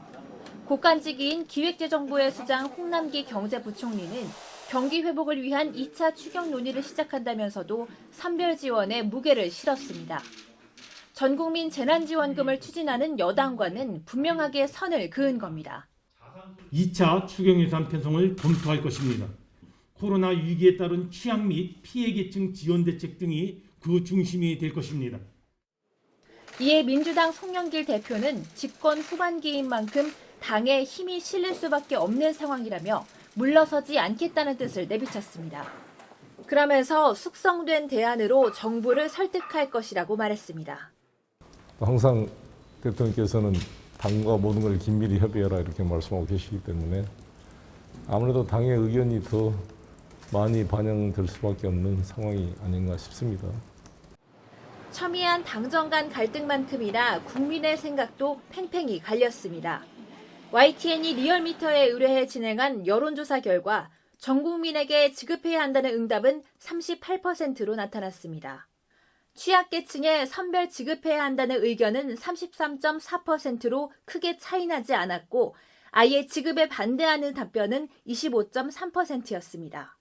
국간직인 기획재정부의 수장 홍남기 경제부총리는 경기 회복을 위한 2차 추경 논의를 시작한다면서도 선별 지원에 무게를 실었습니다. 전국민 재난지원금을 추진하는 여당과는 분명하게 선을 그은 겁니다. 2차 추경예산 편성을 검토할 것입니다. 코로나 위기에 따른 취약 및 피해계층 지원 대책 등이 그 중심이 될 것입니다. 이에 민주당 송영길 대표는 집권 후반기인 만큼 당에 힘이 실릴 수밖에 없는 상황이라며 물러서지 않겠다는 뜻을 내비쳤습니다. 그러면서 숙성된 대안으로 정부를 설득할 것이라고 말했습니다. 항상 대통령께서는 당과 모든 걸 긴밀히 협의해라 이렇게 말씀하고 계시기 때문에 아무래도 당의 의견이 더 많이 반영될 수밖에 없는 상황이 아닌가 싶습니다. 첨예한 당정 간 갈등만큼이나 국민의 생각도 팽팽히 갈렸습니다. YTN이 리얼미터에 의뢰해 진행한 여론조사 결과 전 국민에게 지급해야 한다는 응답은 38%로 나타났습니다. 취약계층에 선별 지급해야 한다는 의견은 33.4%로 크게 차이나지 않았고 아예 지급에 반대하는 답변은 25.3%였습니다.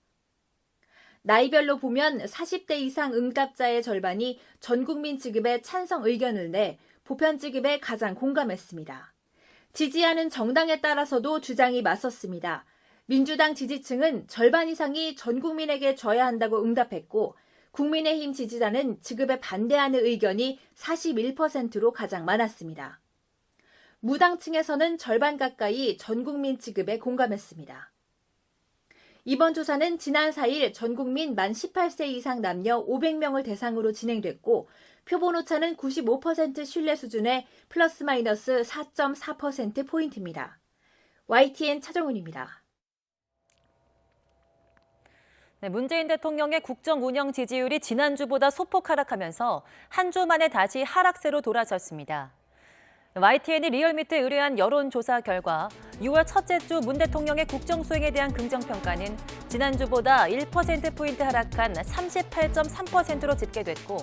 나이별로 보면 40대 이상 응답자의 절반이 전국민 지급에 찬성 의견을 내 보편 지급에 가장 공감했습니다. 지지하는 정당에 따라서도 주장이 맞섰습니다. 민주당 지지층은 절반 이상이 전 국민에게 줘야 한다고 응답했고 국민의힘 지지자는 지급에 반대하는 의견이 41%로 가장 많았습니다. 무당층에서는 절반 가까이 전 국민 지급에 공감했습니다. 이번 조사는 지난 4일 전 국민 만 18세 이상 남녀 500명을 대상으로 진행됐고 표본 오차는 95% 신뢰 수준의 플러스 마이너스 4.4%포인트입니다. YTN 차정훈입니다. 네, 문재인 대통령의 국정 운영 지지율이 지난주보다 소폭 하락하면서 한 주 만에 다시 하락세로 돌아섰습니다. YTN이 리얼미터에 의뢰한 여론조사 결과 6월 첫째 주 문 대통령의 국정 수행에 대한 긍정평가는 지난주보다 1%포인트 하락한 38.3%로 집계됐고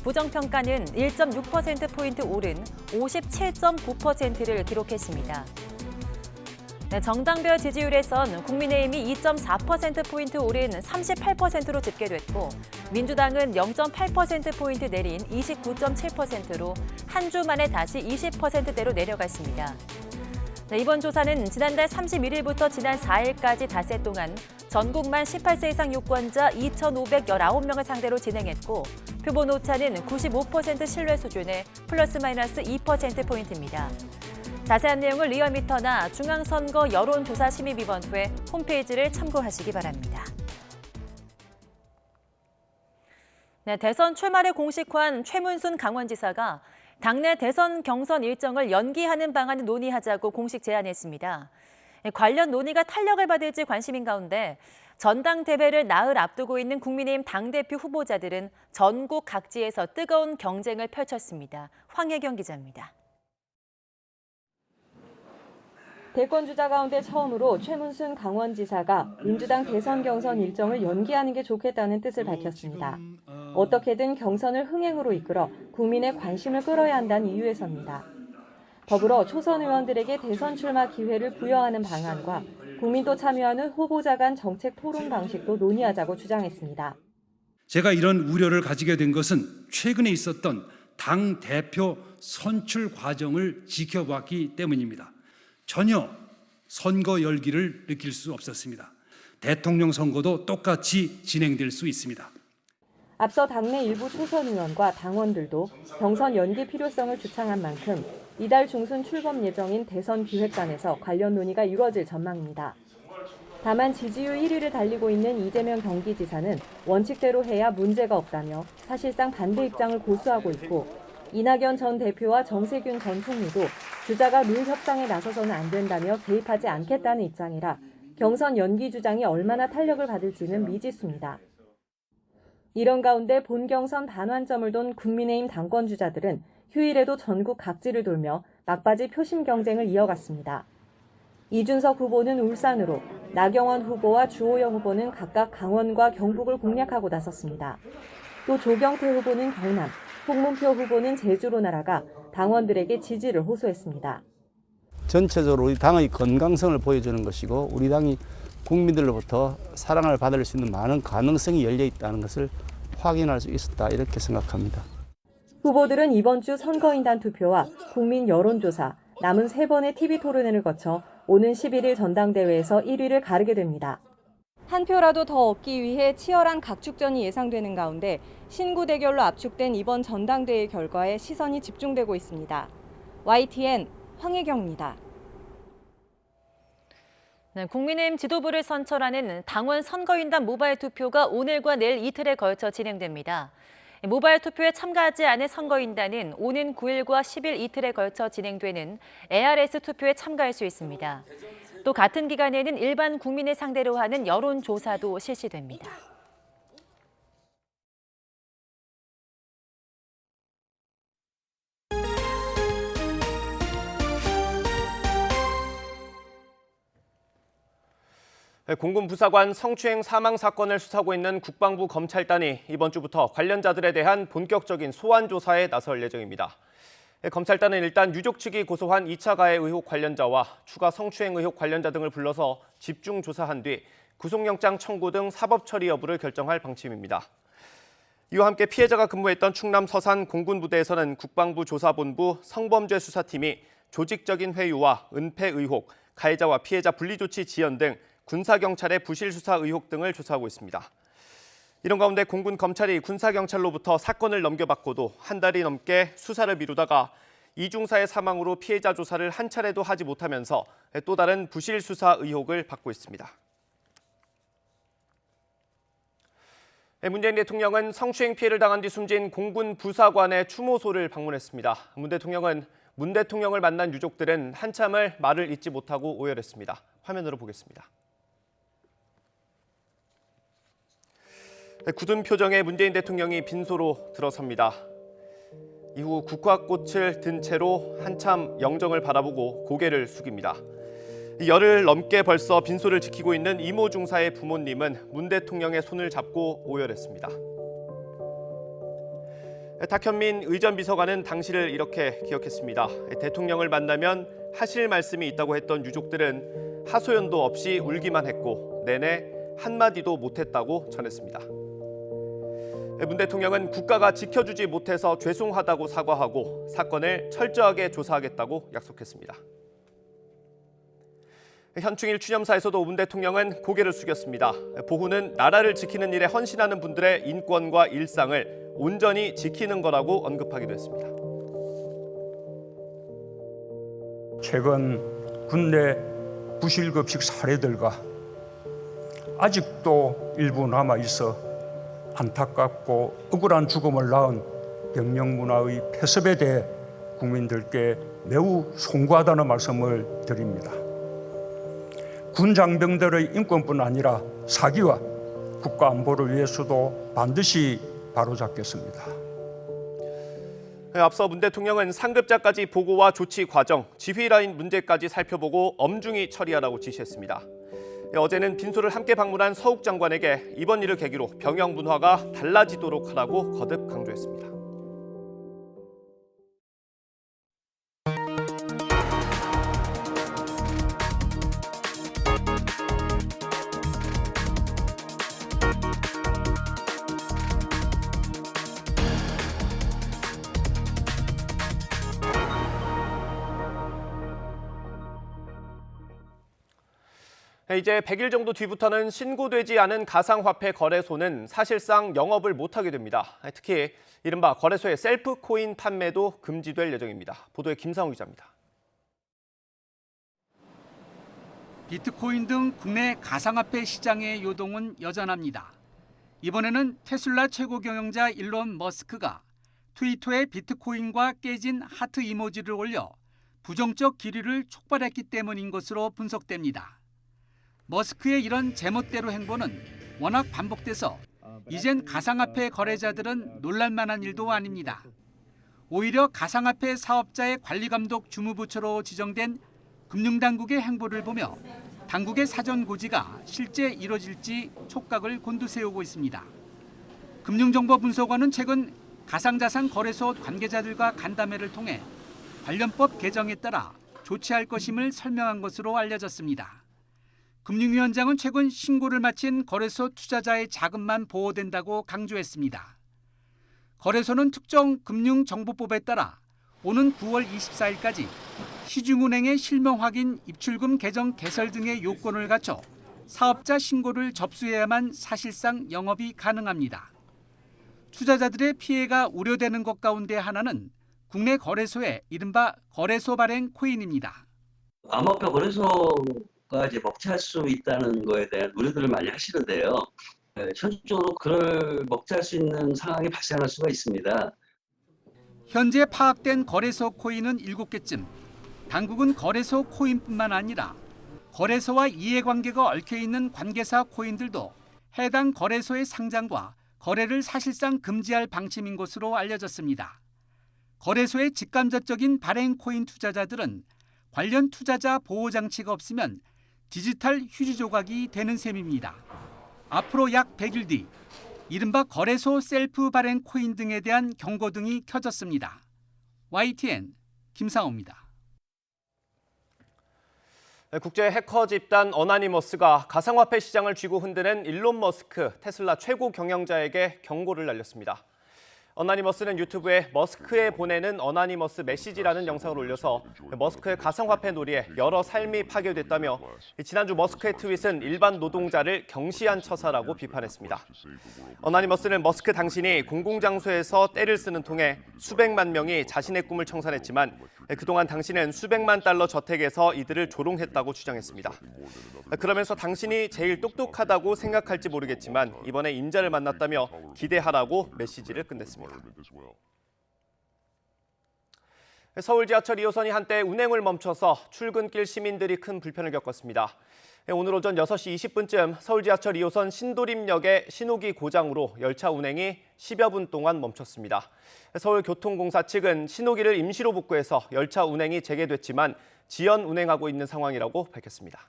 부정평가는 1.6%포인트 오른 57.9%를 기록했습니다. 네, 정당별 지지율에선 국민의힘이 2.4%포인트 오른 38%로 집계됐고 민주당은 0.8%포인트 내린 29.7%로 한 주 만에 다시 20%대로 내려갔습니다. 네, 이번 조사는 지난달 31일부터 지난 4일까지 닷새 동안 전국 만 18세 이상 유권자 2,519명을 상대로 진행했고 표본 오차는 95% 신뢰 수준의 플러스 마이너스 2%포인트입니다. 자세한 내용을 리얼미터나 중앙선거 여론조사심의위원회 홈페이지를 참고하시기 바랍니다. 네, 대선 출마를 공식화한 최문순 강원지사가 당내 대선 경선 일정을 연기하는 방안을 논의하자고 공식 제안했습니다. 관련 논의가 탄력을 받을지 관심인 가운데 전당대회를 나흘 앞두고 있는 국민의힘 당대표 후보자들은 전국 각지에서 뜨거운 경쟁을 펼쳤습니다. 황혜경 기자입니다. 대권 주자 가운데 처음으로 최문순 강원지사가 민주당 대선 경선 일정을 연기하는 게 좋겠다는 뜻을 밝혔습니다. 어떻게든 경선을 흥행으로 이끌어 국민의 관심을 끌어야 한다는 이유에서입니다. 더불어 초선 의원들에게 대선 출마 기회를 부여하는 방안과 국민도 참여하는 후보자 간 정책 토론 방식도 논의하자고 주장했습니다. 제가 이런 우려를 가지게 된 것은 최근에 있었던 당 대표 선출 과정을 지켜봤기 때문입니다. 전혀 선거 열기를 느낄 수 없었습니다. 대통령 선거도 똑같이 진행될 수 있습니다. 앞서 당내 일부 초선 의원과 당원들도 경선 연기 필요성을 주창한 만큼 이달 중순 출범 예정인 대선 기획관에서 관련 논의가 이루어질 전망입니다. 다만 지지율 1위를 달리고 있는 이재명 경기지사는 원칙대로 해야 문제가 없다며 사실상 반대 입장을 고수하고 있고 이낙연 전 대표와 정세균 전 총리도 주자가 룰 협상에 나서서는 안 된다며 개입하지 않겠다는 입장이라 경선 연기 주장이 얼마나 탄력을 받을지는 미지수입니다. 이런 가운데 본 경선 반환점을 돈 국민의힘 당권 주자들은 휴일에도 전국 각지를 돌며 막바지 표심 경쟁을 이어갔습니다. 이준석 후보는 울산으로, 나경원 후보와 주호영 후보는 각각 강원과 경북을 공략하고 나섰습니다. 또 조경태 후보는 경남, 홍문표 후보는 제주로 날아가 당원들에게 지지를 호소했습니다. 전체적으로 우리 당의 건강성을 보여주는 것이고 우리 당이 국민들로부터 사랑을 받을 수 있는 많은 가능성이 열려 있다는 것을 확인할 수 있었다 이렇게 생각합니다. 후보들은 이번 주 선거인단 투표와 국민 여론조사, 남은 3번의 TV 토론회를 거쳐 오는 11일 전당대회에서 1위를 가르게 됩니다. 한 표라도 더 얻기 위해 치열한 각축전이 예상되는 가운데 신구 대결로 압축된 이번 전당대회 결과에 시선이 집중되고 있습니다. YTN 황혜경입니다. 네, 국민의힘 지도부를 선출하는 당원 선거인단 모바일 투표가 오늘과 내일 이틀에 걸쳐 진행됩니다. 모바일 투표에 참가하지 않은 선거인단은 오는 9일과 10일 이틀에 걸쳐 진행되는 ARS 투표에 참가할 수 있습니다. 또 같은 기간에는 일반 국민을 상대로 하는 여론조사도 실시됩니다. 공군 부사관 성추행 사망 사건을 수사하고 있는 국방부 검찰단이 이번 주부터 관련자들에 대한 본격적인 소환 조사에 나설 예정입니다. 검찰단은 일단 유족 측이 고소한 2차 가해 의혹 관련자와 추가 성추행 의혹 관련자 등을 불러서 집중 조사한 뒤 구속영장 청구 등 사법 처리 여부를 결정할 방침입니다. 이와 함께 피해자가 근무했던 충남 서산 공군부대에서는 국방부 조사본부 성범죄 수사팀이 조직적인 회유와 은폐 의혹, 가해자와 피해자 분리조치 지연 등 군사경찰의 부실 수사 의혹 등을 조사하고 있습니다. 이런 가운데 공군 검찰이 군사경찰로부터 사건을 넘겨받고도 한 달이 넘게 수사를 미루다가 이중사의 사망으로 피해자 조사를 한 차례도 하지 못하면서 또 다른 부실 수사 의혹을 받고 있습니다. 문재인 대통령은 성추행 피해를 당한 뒤 숨진 공군 부사관의 추모소를 방문했습니다. 문 대통령은 문 대통령을 만난 유족들은 한참을 말을 잇지 못하고 오열했습니다. 화면으로 보겠습니다. 굳은 표정의 문재인 대통령이 빈소로 들어섭니다. 이후 국화꽃을 든 채로 한참 영정을 바라보고 고개를 숙입니다. 열흘 넘게 벌써 빈소를 지키고 있는 이모 중사의 부모님은 문 대통령의 손을 잡고 오열했습니다. 탁현민 의전 비서관은 당시를 이렇게 기억했습니다. 대통령을 만나면 하실 말씀이 있다고 했던 유족들은 하소연도 없이 울기만 했고 내내 한마디도 못했다고 전했습니다. 문 대통령은 국가가 지켜주지 못해서 죄송하다고 사과하고 사건을 철저하게 조사하겠다고 약속했습니다. 현충일 추념사에서도 문 대통령은 고개를 숙였습니다. 보훈은 나라를 지키는 일에 헌신하는 분들의 인권과 일상을 온전히 지키는 거라고 언급하기도 했습니다. 최근 군내 부실급식 사례들과 아직도 일부 남아있어 안타깝고 억울한 죽음을 낳은 병력문화의 폐습에 대해 국민들께 매우 송구하다는 말씀을 드립니다. 군 장병들의 인권뿐 아니라 사기와 국가 안보를 위해서도 반드시 바로잡겠습니다. 앞서 문 대통령은 상급자까지 보고와 조치 과정, 지휘 라인 문제까지 살펴보고 엄중히 처리하라고 지시했습니다. 어제는 빈소를 함께 방문한 서욱 장관에게 이번 일을 계기로 병영 문화가 달라지도록 하라고 거듭 강조했습니다. 이제 100일 정도 뒤부터는 신고되지 않은 가상화폐 거래소는 사실상 영업을 못하게 됩니다. 특히 이른바 거래소의 셀프 코인 판매도 금지될 예정입니다. 보도에 김상우 기자입니다. 비트코인 등 국내 가상화폐 시장의 요동은 여전합니다. 이번에는 테슬라 최고 경영자 일론 머스크가 트위터에 비트코인과 깨진 하트 이모지를 올려 부정적 기류를 촉발했기 때문인 것으로 분석됩니다. 머스크의 이런 제멋대로 행보는 워낙 반복돼서 이젠 가상화폐 거래자들은 놀랄만한 일도 아닙니다. 오히려 가상화폐 사업자의 관리감독 주무부처로 지정된 금융당국의 행보를 보며 당국의 사전 고지가 실제 이뤄질지 촉각을 곤두세우고 있습니다. 금융정보분석원은 최근 가상자산 거래소 관계자들과 간담회를 통해 관련법 개정에 따라 조치할 것임을 설명한 것으로 알려졌습니다. 금융위원장은 최근 신고를 마친 거래소 투자자의 자금만 보호된다고 강조했습니다. 거래소는 특정 금융정보법에 따라 오는 9월 24일까지 시중은행의 실명 확인, 입출금 계정 개설 등의 요건을 갖춰 사업자 신고를 접수해야만 사실상 영업이 가능합니다. 투자자들의 피해가 우려되는 것 가운데 하나는 국내 거래소의 이른바 거래소 발행 코인입니다. 암호화폐 거래소가 이제 먹튀할 수 있다는 거에 대한 우려들을 많이 하시는데요. 현실적으로 그걸 먹튀할 수 있는 상황이 발생할 수가 있습니다. 현재 파악된 거래소 코인은 7개쯤. 당국은 거래소 코인뿐만 아니라 거래소와 이해관계가 얽혀있는 관계사 코인들도 해당 거래소의 상장과 거래를 사실상 금지할 방침인 것으로 알려졌습니다. 거래소의 직간접적인 발행 코인 투자자들은 관련 투자자 보호 장치가 없으면 디지털 휴지 조각이 되는 셈입니다. 앞으로 약 100일 뒤 이른바 거래소 셀프 발행 코인 등에 대한 경고등이 켜졌습니다. YTN 김상호입니다. 국제 해커 집단 어나니머스가 가상화폐 시장을 쥐고 흔드는 일론 머스크 테슬라 최고 경영자에게 경고를 날렸습니다. 어나니머스는 유튜브에 머스크에 보내는 어나니머스 메시지라는 영상을 올려서 머스크의 가상화폐 놀이에 여러 삶이 파괴됐다며 지난주 머스크의 트윗은 일반 노동자를 경시한 처사라고 비판했습니다. 어나니머스는 머스크 당신이 공공장소에서 떼를 쓰는 통에 수백만 명이 자신의 꿈을 청산했지만 그동안 당신은 수백만 달러 저택에서 이들을 조롱했다고 주장했습니다. 그러면서 당신이 제일 똑똑하다고 생각할지 모르겠지만 이번에 임자를 만났다며 기대하라고 메시지를 끝냈습니다. 서울 지하철 2호선이 한때 운행을 멈춰서 출근길 시민들이 큰 불편을 겪었습니다. 오늘 오전 6시 20분쯤 서울 지하철 2호선 신도림역의 신호기 고장으로 열차 운행이 10여 분 동안 멈췄습니다. 서울교통공사 측은 신호기를 임시로 복구해서 열차 운행이 재개됐지만 지연 운행하고 있는 상황이라고 밝혔습니다.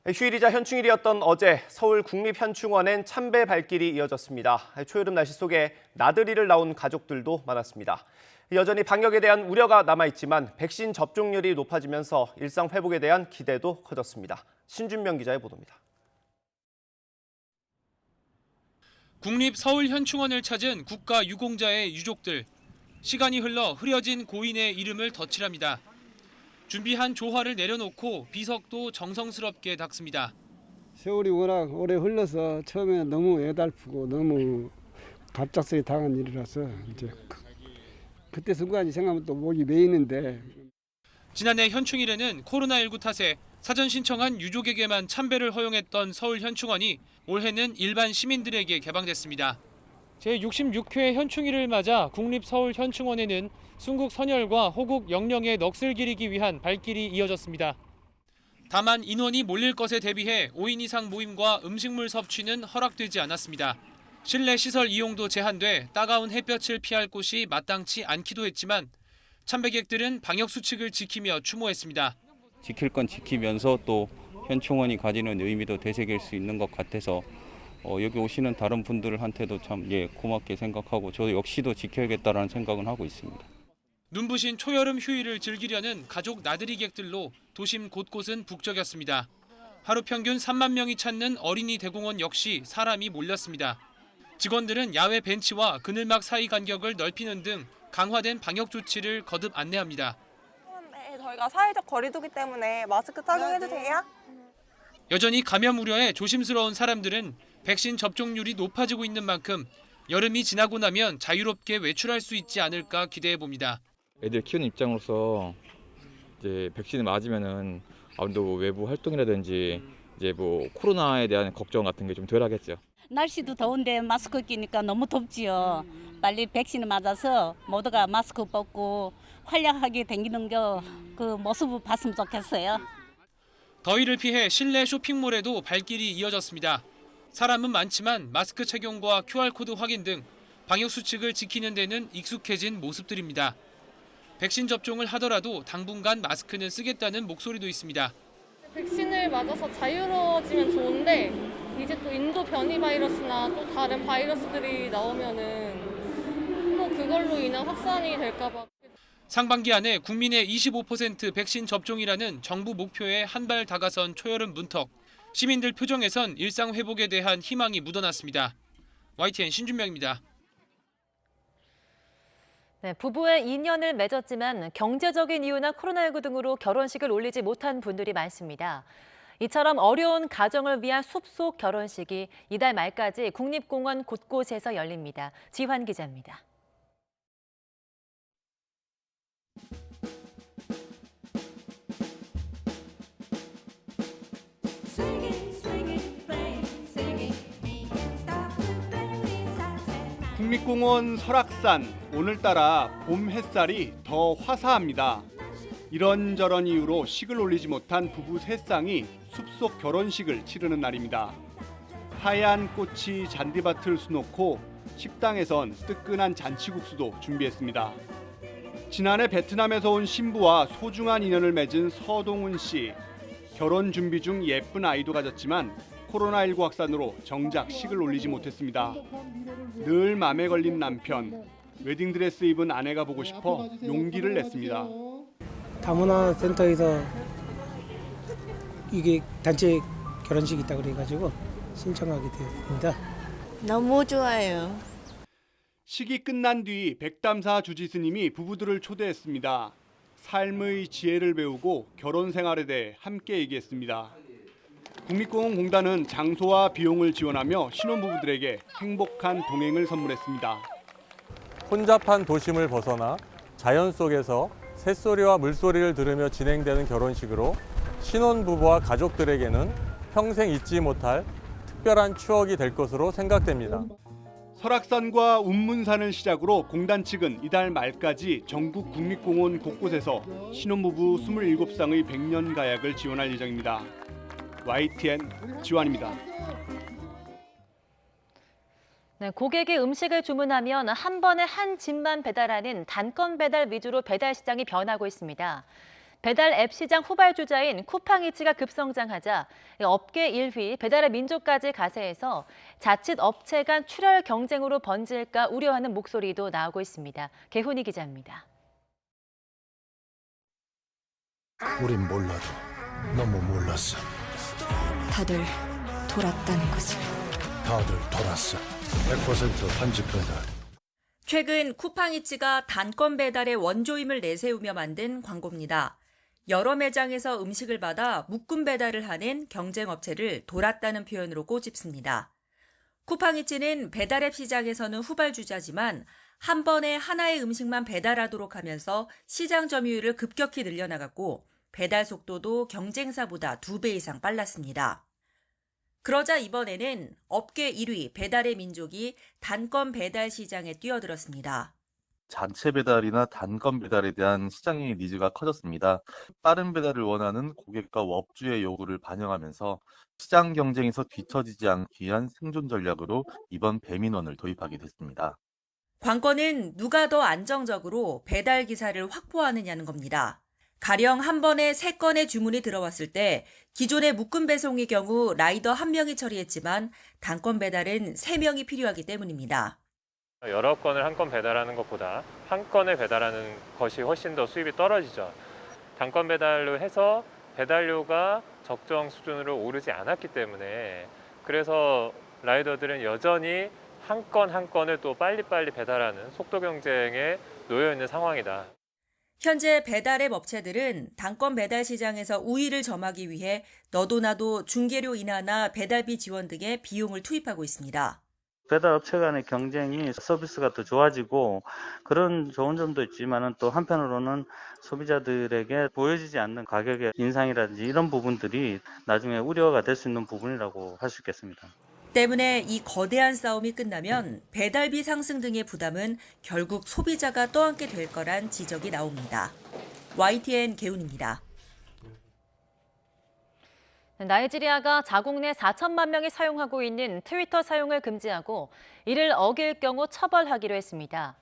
휴일이자 현충일이었던 어제 서울 국립현충원엔 참배 발길이 이어졌습니다. 초여름 날씨 속에 나들이를 나온 가족들도 많았습니다. 여전히 방역에 대한 우려가 남아있지만 백신 접종률이 높아지면서 일상 회복에 대한 기대도 커졌습니다. 신준명 기자의 보도입니다. 국립서울현충원을 찾은 국가유공자의 유족들. 시간이 흘러 흐려진 고인의 이름을 덧칠합니다. 준비한 조화를 내려놓고 비석도 정성스럽게 닦습니다. 세월이 워낙 오래 흘러서 처음에는 너무 애달프고 너무 갑작스레 당한 일이라서 이제 그때 순간이 생각하면 또 목이 메이는데. 지난해 현충일에는 코로나19 탓에 사전 신청한 유족에게만 참배를 허용했던 서울현충원이 올해는 일반 시민들에게 개방됐습니다. 제66회 현충일을 맞아 국립서울현충원에는 순국 선열과 호국 영령의 넋을 기리기 위한 발길이 이어졌습니다. 다만 인원이 몰릴 것에 대비해 5인 이상 모임과 음식물 섭취는 허락되지 않았습니다. 실내 시설 이용도 제한돼 따가운 햇볕을 피할 곳이 마땅치 않기도 했지만 참배객들은 방역 수칙을 지키며 추모했습니다. 지킬 건 지키면서 또 현충원이 가지는 의미도 되새길 수 있는 것 같아서 여기 오시는 다른 분들한테도 참 고맙게 생각하고 저 역시도 지켜야겠다라는 생각은 하고 있습니다. 눈부신 초여름 휴일을 즐기려는 가족 나들이객들로 도심 곳곳은 북적였습니다. 하루 평균 3만 명이 찾는 어린이 대공원 역시 사람이 몰렸습니다. 직원들은 야외 벤치와 그늘막 사이 간격을 넓히는 등 강화된 방역 조치를 거듭 안내합니다. 저희가 사회적 거리두기 때문에 마스크 착용해도 돼요? 여전히 감염 우려에 조심스러운 사람들은 백신 접종률이 높아지고 있는 만큼 여름이 지나고 나면 자유롭게 외출할 수 있지 않을까 기대해 봅니다. 애들 키우는 입장으로서 이제 백신을 맞으면은 아무래도 외부 활동이라든지 이제 뭐 코로나에 대한 걱정 같은 게 좀 덜 하겠죠. 날씨도 더운데 마스크 끼니까 너무 덥지요. 빨리 백신을 맞아서 모두가 마스크 벗고 활약하게 다니는 그 모습을 봤으면 좋겠어요. 더위를 피해 실내 쇼핑몰에도 발길이 이어졌습니다. 사람은 많지만 마스크 착용과 QR코드 확인 등 방역 수칙을 지키는 데는 익숙해진 모습들입니다. 백신 접종을 하더라도 당분간 마스크는 쓰겠다는 목소리도 있습니다. 백신을 맞아서 자유로워지면 좋은데 이제 또 인도 변이 바이러스나 또 다른 바이러스들이 나오면은 또 그걸로 인한 확산이 될까 봐. 상반기 안에 국민의 25% 백신 접종이라는 정부 목표에 한 발 다가선 초여름 문턱. 시민들 표정에선 일상 회복에 대한 희망이 묻어났습니다. YTN 신준명입니다. 네, 부부의 인연을 맺었지만 경제적인 이유나 코로나19 등으로 결혼식을 올리지 못한 분들이 많습니다. 이처럼 어려운 가정을 위한 숲속 결혼식이 이달 말까지 국립공원 곳곳에서 열립니다. 지환 기자입니다. 국립공원 설악산, 오늘따라 봄 햇살이 더 화사합니다. 이런저런 이유로 식을 올리지 못한 부부 세 쌍이 숲속 결혼식을 치르는 날입니다. 하얀 꽃이 잔디밭을 수놓고 식당에선 뜨끈한 잔치국수도 준비했습니다. 지난해 베트남에서 온 신부와 소중한 인연을 맺은 서동훈 씨. 결혼 준비 중 예쁜 아이도 가졌지만 코로나19 확산으로 정작 식을 올리지 못했습니다. 늘 맘에 걸린 남편, 웨딩드레스 입은 아내가 보고 싶어 용기를 냈습니다. 다문화센터에서 이게 단체 결혼식이 있다 그래가지고 신청하게 되었습니다. 너무 좋아요. 식이 끝난 뒤 백담사 주지스님이 부부들을 초대했습니다. 삶의 지혜를 배우고 결혼 생활에 대해 함께 얘기했습니다. 국립공원공단은 장소와 비용을 지원하며 신혼부부들에게 행복한 동행을 선물했습니다. 혼잡한 도심을 벗어나 자연 속에서 새소리와 물소리를 들으며 진행되는 결혼식으로 신혼부부와 가족들에게는 평생 잊지 못할 특별한 추억이 될 것으로 생각됩니다. 설악산과 운문산을 시작으로 공단 측은 이달 말까지 전국 국립공원 곳곳에서 신혼부부 27쌍의 100년 가약을 지원할 예정입니다. YTN 지환입니다. 네, 고객이 음식을 주문하면 한 번에 한 집만 배달하는 단건 배달 위주로 배달 시장이 변하고 있습니다. 배달 앱 시장 후발주자인 쿠팡이츠가 급성장하자 업계 1위 배달의 민족까지 가세해서 자칫 업체 간 출혈 경쟁으로 번질까 우려하는 목소리도 나오고 있습니다. 개훈이 기자입니다. 우린 몰라도 너무 몰랐어. 다들 돌았다는 것을. 다들 돌았어. 100% 한집 배달. 최근 쿠팡이츠가 단건 배달의 원조임을 내세우며 만든 광고입니다. 여러 매장에서 음식을 받아 묶음 배달을 하는 경쟁업체를 돌았다는 표현으로 꼬집습니다. 쿠팡이츠는 배달앱 시장에서는 후발주자지만 한 번에 하나의 음식만 배달하도록 하면서 시장 점유율을 급격히 늘려나갔고 배달 속도도 경쟁사보다 2배 이상 빨랐습니다. 그러자 이번에는 업계 1위 배달의 민족이 단건 배달 시장에 뛰어들었습니다. 단체 배달이나 단건 배달에 대한 시장의 니즈가 커졌습니다. 빠른 배달을 원하는 고객과 업주의 요구를 반영하면서 시장 경쟁에서 뒤처지지 않기 위한 생존 전략으로 이번 배민원을 도입하게 됐습니다. 관건은 누가 더 안정적으로 배달 기사를 확보하느냐는 겁니다. 가령 한 번에 3건의 주문이 들어왔을 때 기존의 묶음 배송의 경우 라이더 1명이 처리했지만 단건 배달은 3명이 필요하기 때문입니다. 여러 건을 한 건 배달하는 것보다 한 건을 배달하는 것이 훨씬 더 수입이 떨어지죠. 단건 배달로 해서 배달료가 적정 수준으로 오르지 않았기 때문에 그래서 라이더들은 여전히 한 건 한 건을 또 빨리빨리 배달하는 속도 경쟁에 놓여 있는 상황이다. 현재 배달앱 업체들은 단건 배달 시장에서 우위를 점하기 위해 너도 나도 중개료 인하나 배달비 지원 등의 비용을 투입하고 있습니다. 배달업체 간의 경쟁이 서비스가 더 좋아지고 그런 좋은 점도 있지만 또 한편으로는 소비자들에게 보여지지 않는 가격의 인상이라든지 이런 부분들이 나중에 우려가 될 수 있는 부분이라고 할 수 있겠습니다. 때문에 이 거대한 싸움이 끝나면 배달비 상승 등의 부담은 결국 소비자가 떠안게 될 거란 지적이 나옵니다. YTN 개훈입니다. 나이지리아가 자국 내 4천만 명이 사용하고 있는 트위터 사용을 금지하고 이를 어길 경우 처벌하기로 했습니다.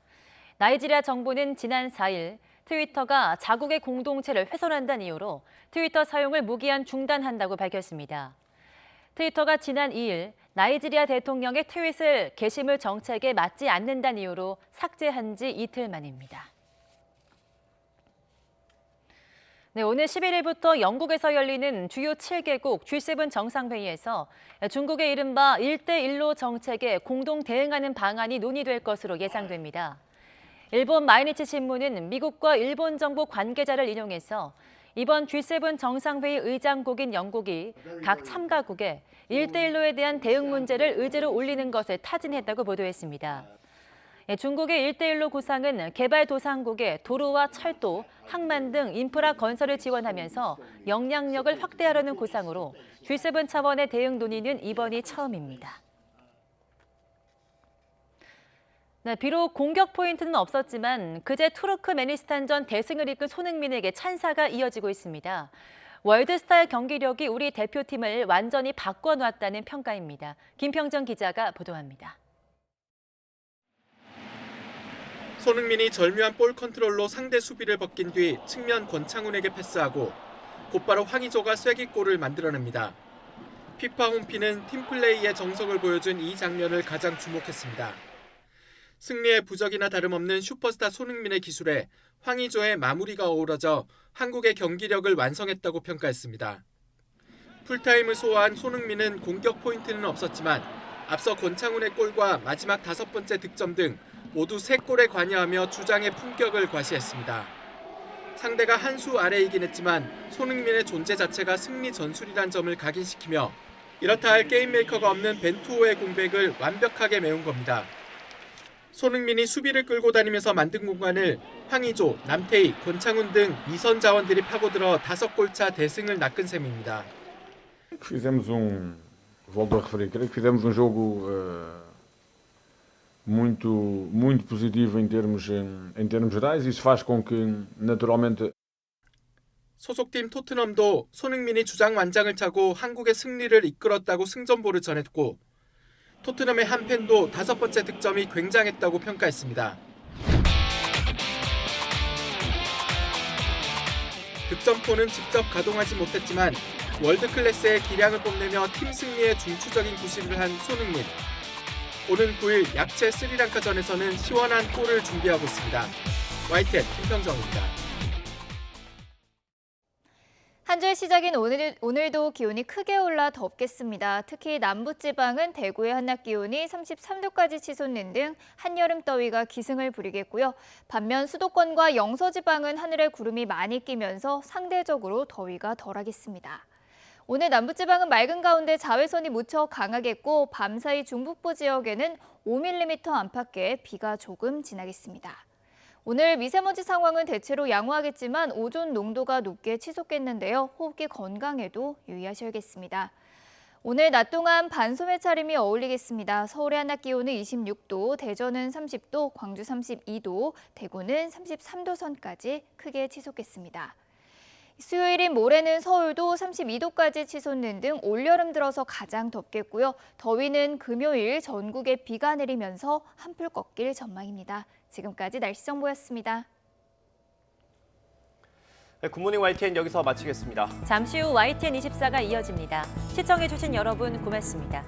나이지리아 정부는 지난 4일 트위터가 자국의 공동체를 훼손한다는 이유로 트위터 사용을 무기한 중단한다고 밝혔습니다. 트위터가 지난 2일 나이지리아 대통령의 트윗을 게시물 정책에 맞지 않는다는 이유로 삭제한 지 이틀 만입니다. 네, 오늘 11일부터 영국에서 열리는 주요 7개국 G7 정상회의에서 중국의 이른바 1대1로 정책에 공동 대응하는 방안이 논의될 것으로 예상됩니다. 일본 마이니치 신문은 미국과 일본 정부 관계자를 인용해서 이번 G7 정상회의 의장국인 영국이 각 참가국에 1대1로에 대한 대응 문제를 의제로 올리는 것을 타진했다고 보도했습니다. 중국의 1대1로 구상은 개발도상국의 도로와 철도, 항만 등 인프라 건설을 지원하면서 영향력을 확대하려는 구상으로 G7 차원의 대응 논의는 이번이 처음입니다. 네, 비록 공격 포인트는 없었지만 그제 투르크메니스탄전 대승을 이끈 손흥민에게 찬사가 이어지고 있습니다. 월드스타의 경기력이 우리 대표팀을 완전히 바꿔놨다는 평가입니다. 김평정 기자가 보도합니다. 손흥민이 절묘한 볼 컨트롤로 상대 수비를 벗긴 뒤 측면 권창훈에게 패스하고 곧바로 황의조가 쐐기골을 만들어냅니다. 피파 홈피는 팀플레이의 정석을 보여준 이 장면을 가장 주목했습니다. 승리의 부적이나 다름없는 슈퍼스타 손흥민의 기술에 황의조의 마무리가 어우러져 한국의 경기력을 완성했다고 평가했습니다. 풀타임을 소화한 손흥민은 공격 포인트는 없었지만 앞서 권창훈의 골과 마지막 5번째 득점 등 모두 3골에 관여하며 주장의 품격을 과시했습니다. 상대가 한 수 아래이긴 했지만 손흥민의 존재 자체가 승리 전술이란 점을 각인시키며 이렇다 할 게임메이커가 없는 벤투호의 공백을 완벽하게 메운 겁니다. 손흥민이 수비를 끌고 다니면서 만든 공간을 황의조, 남태희, 권창훈 등 2선 자원들이 파고들어 5골차 대승을 낚은 셈입니다. Volto a referir, creio que fizemos jogo muito positivo em termos gerais e isso faz com que naturalmente 소속팀 토트넘도 손흥민이 주장 완장을 차고 한국의 승리를 이끌었다고 승전보를 전했고 토트넘의 한 팬도 5번째 득점이 굉장했다고 평가했습니다. 득점포는 직접 가동하지 못했지만 월드클래스의 기량을 뽐내며 팀 승리에 중추적인 구실을 한 손흥민. 오는 9일 약체 스리랑카전에서는 시원한 골을 준비하고 있습니다. YTN 김평정입니다. 한 주의 시작인 오늘도 기온이 크게 올라 덥겠습니다. 특히 남부지방은 대구의 한낮 기온이 33도까지 치솟는 등 한여름 더위가 기승을 부리겠고요. 반면 수도권과 영서지방은 하늘에 구름이 많이 끼면서 상대적으로 더위가 덜하겠습니다. 오늘 남부지방은 맑은 가운데 자외선이 무척 강하겠고 밤사이 중북부 지역에는 5mm 안팎의 비가 조금 지나겠습니다. 오늘 미세먼지 상황은 대체로 양호하겠지만 오존 농도가 높게 치솟겠는데요. 호흡기 건강에도 유의하셔야겠습니다. 오늘 낮 동안 반소매 차림이 어울리겠습니다. 서울의 한낮 기온은 26도, 대전은 30도, 광주 32도, 대구는 33도 선까지 크게 치솟겠습니다. 수요일인 모레는 서울도 32도까지 치솟는 등 올여름 들어서 가장 덥겠고요. 더위는 금요일 전국에 비가 내리면서 한풀 꺾일 전망입니다. 지금까지 날씨 정보였습니다. 네, 굿모닝 YTN 여기서 마치겠습니다. 잠시 후 YTN 24가 이어집니다. 시청해주신 여러분 고맙습니다.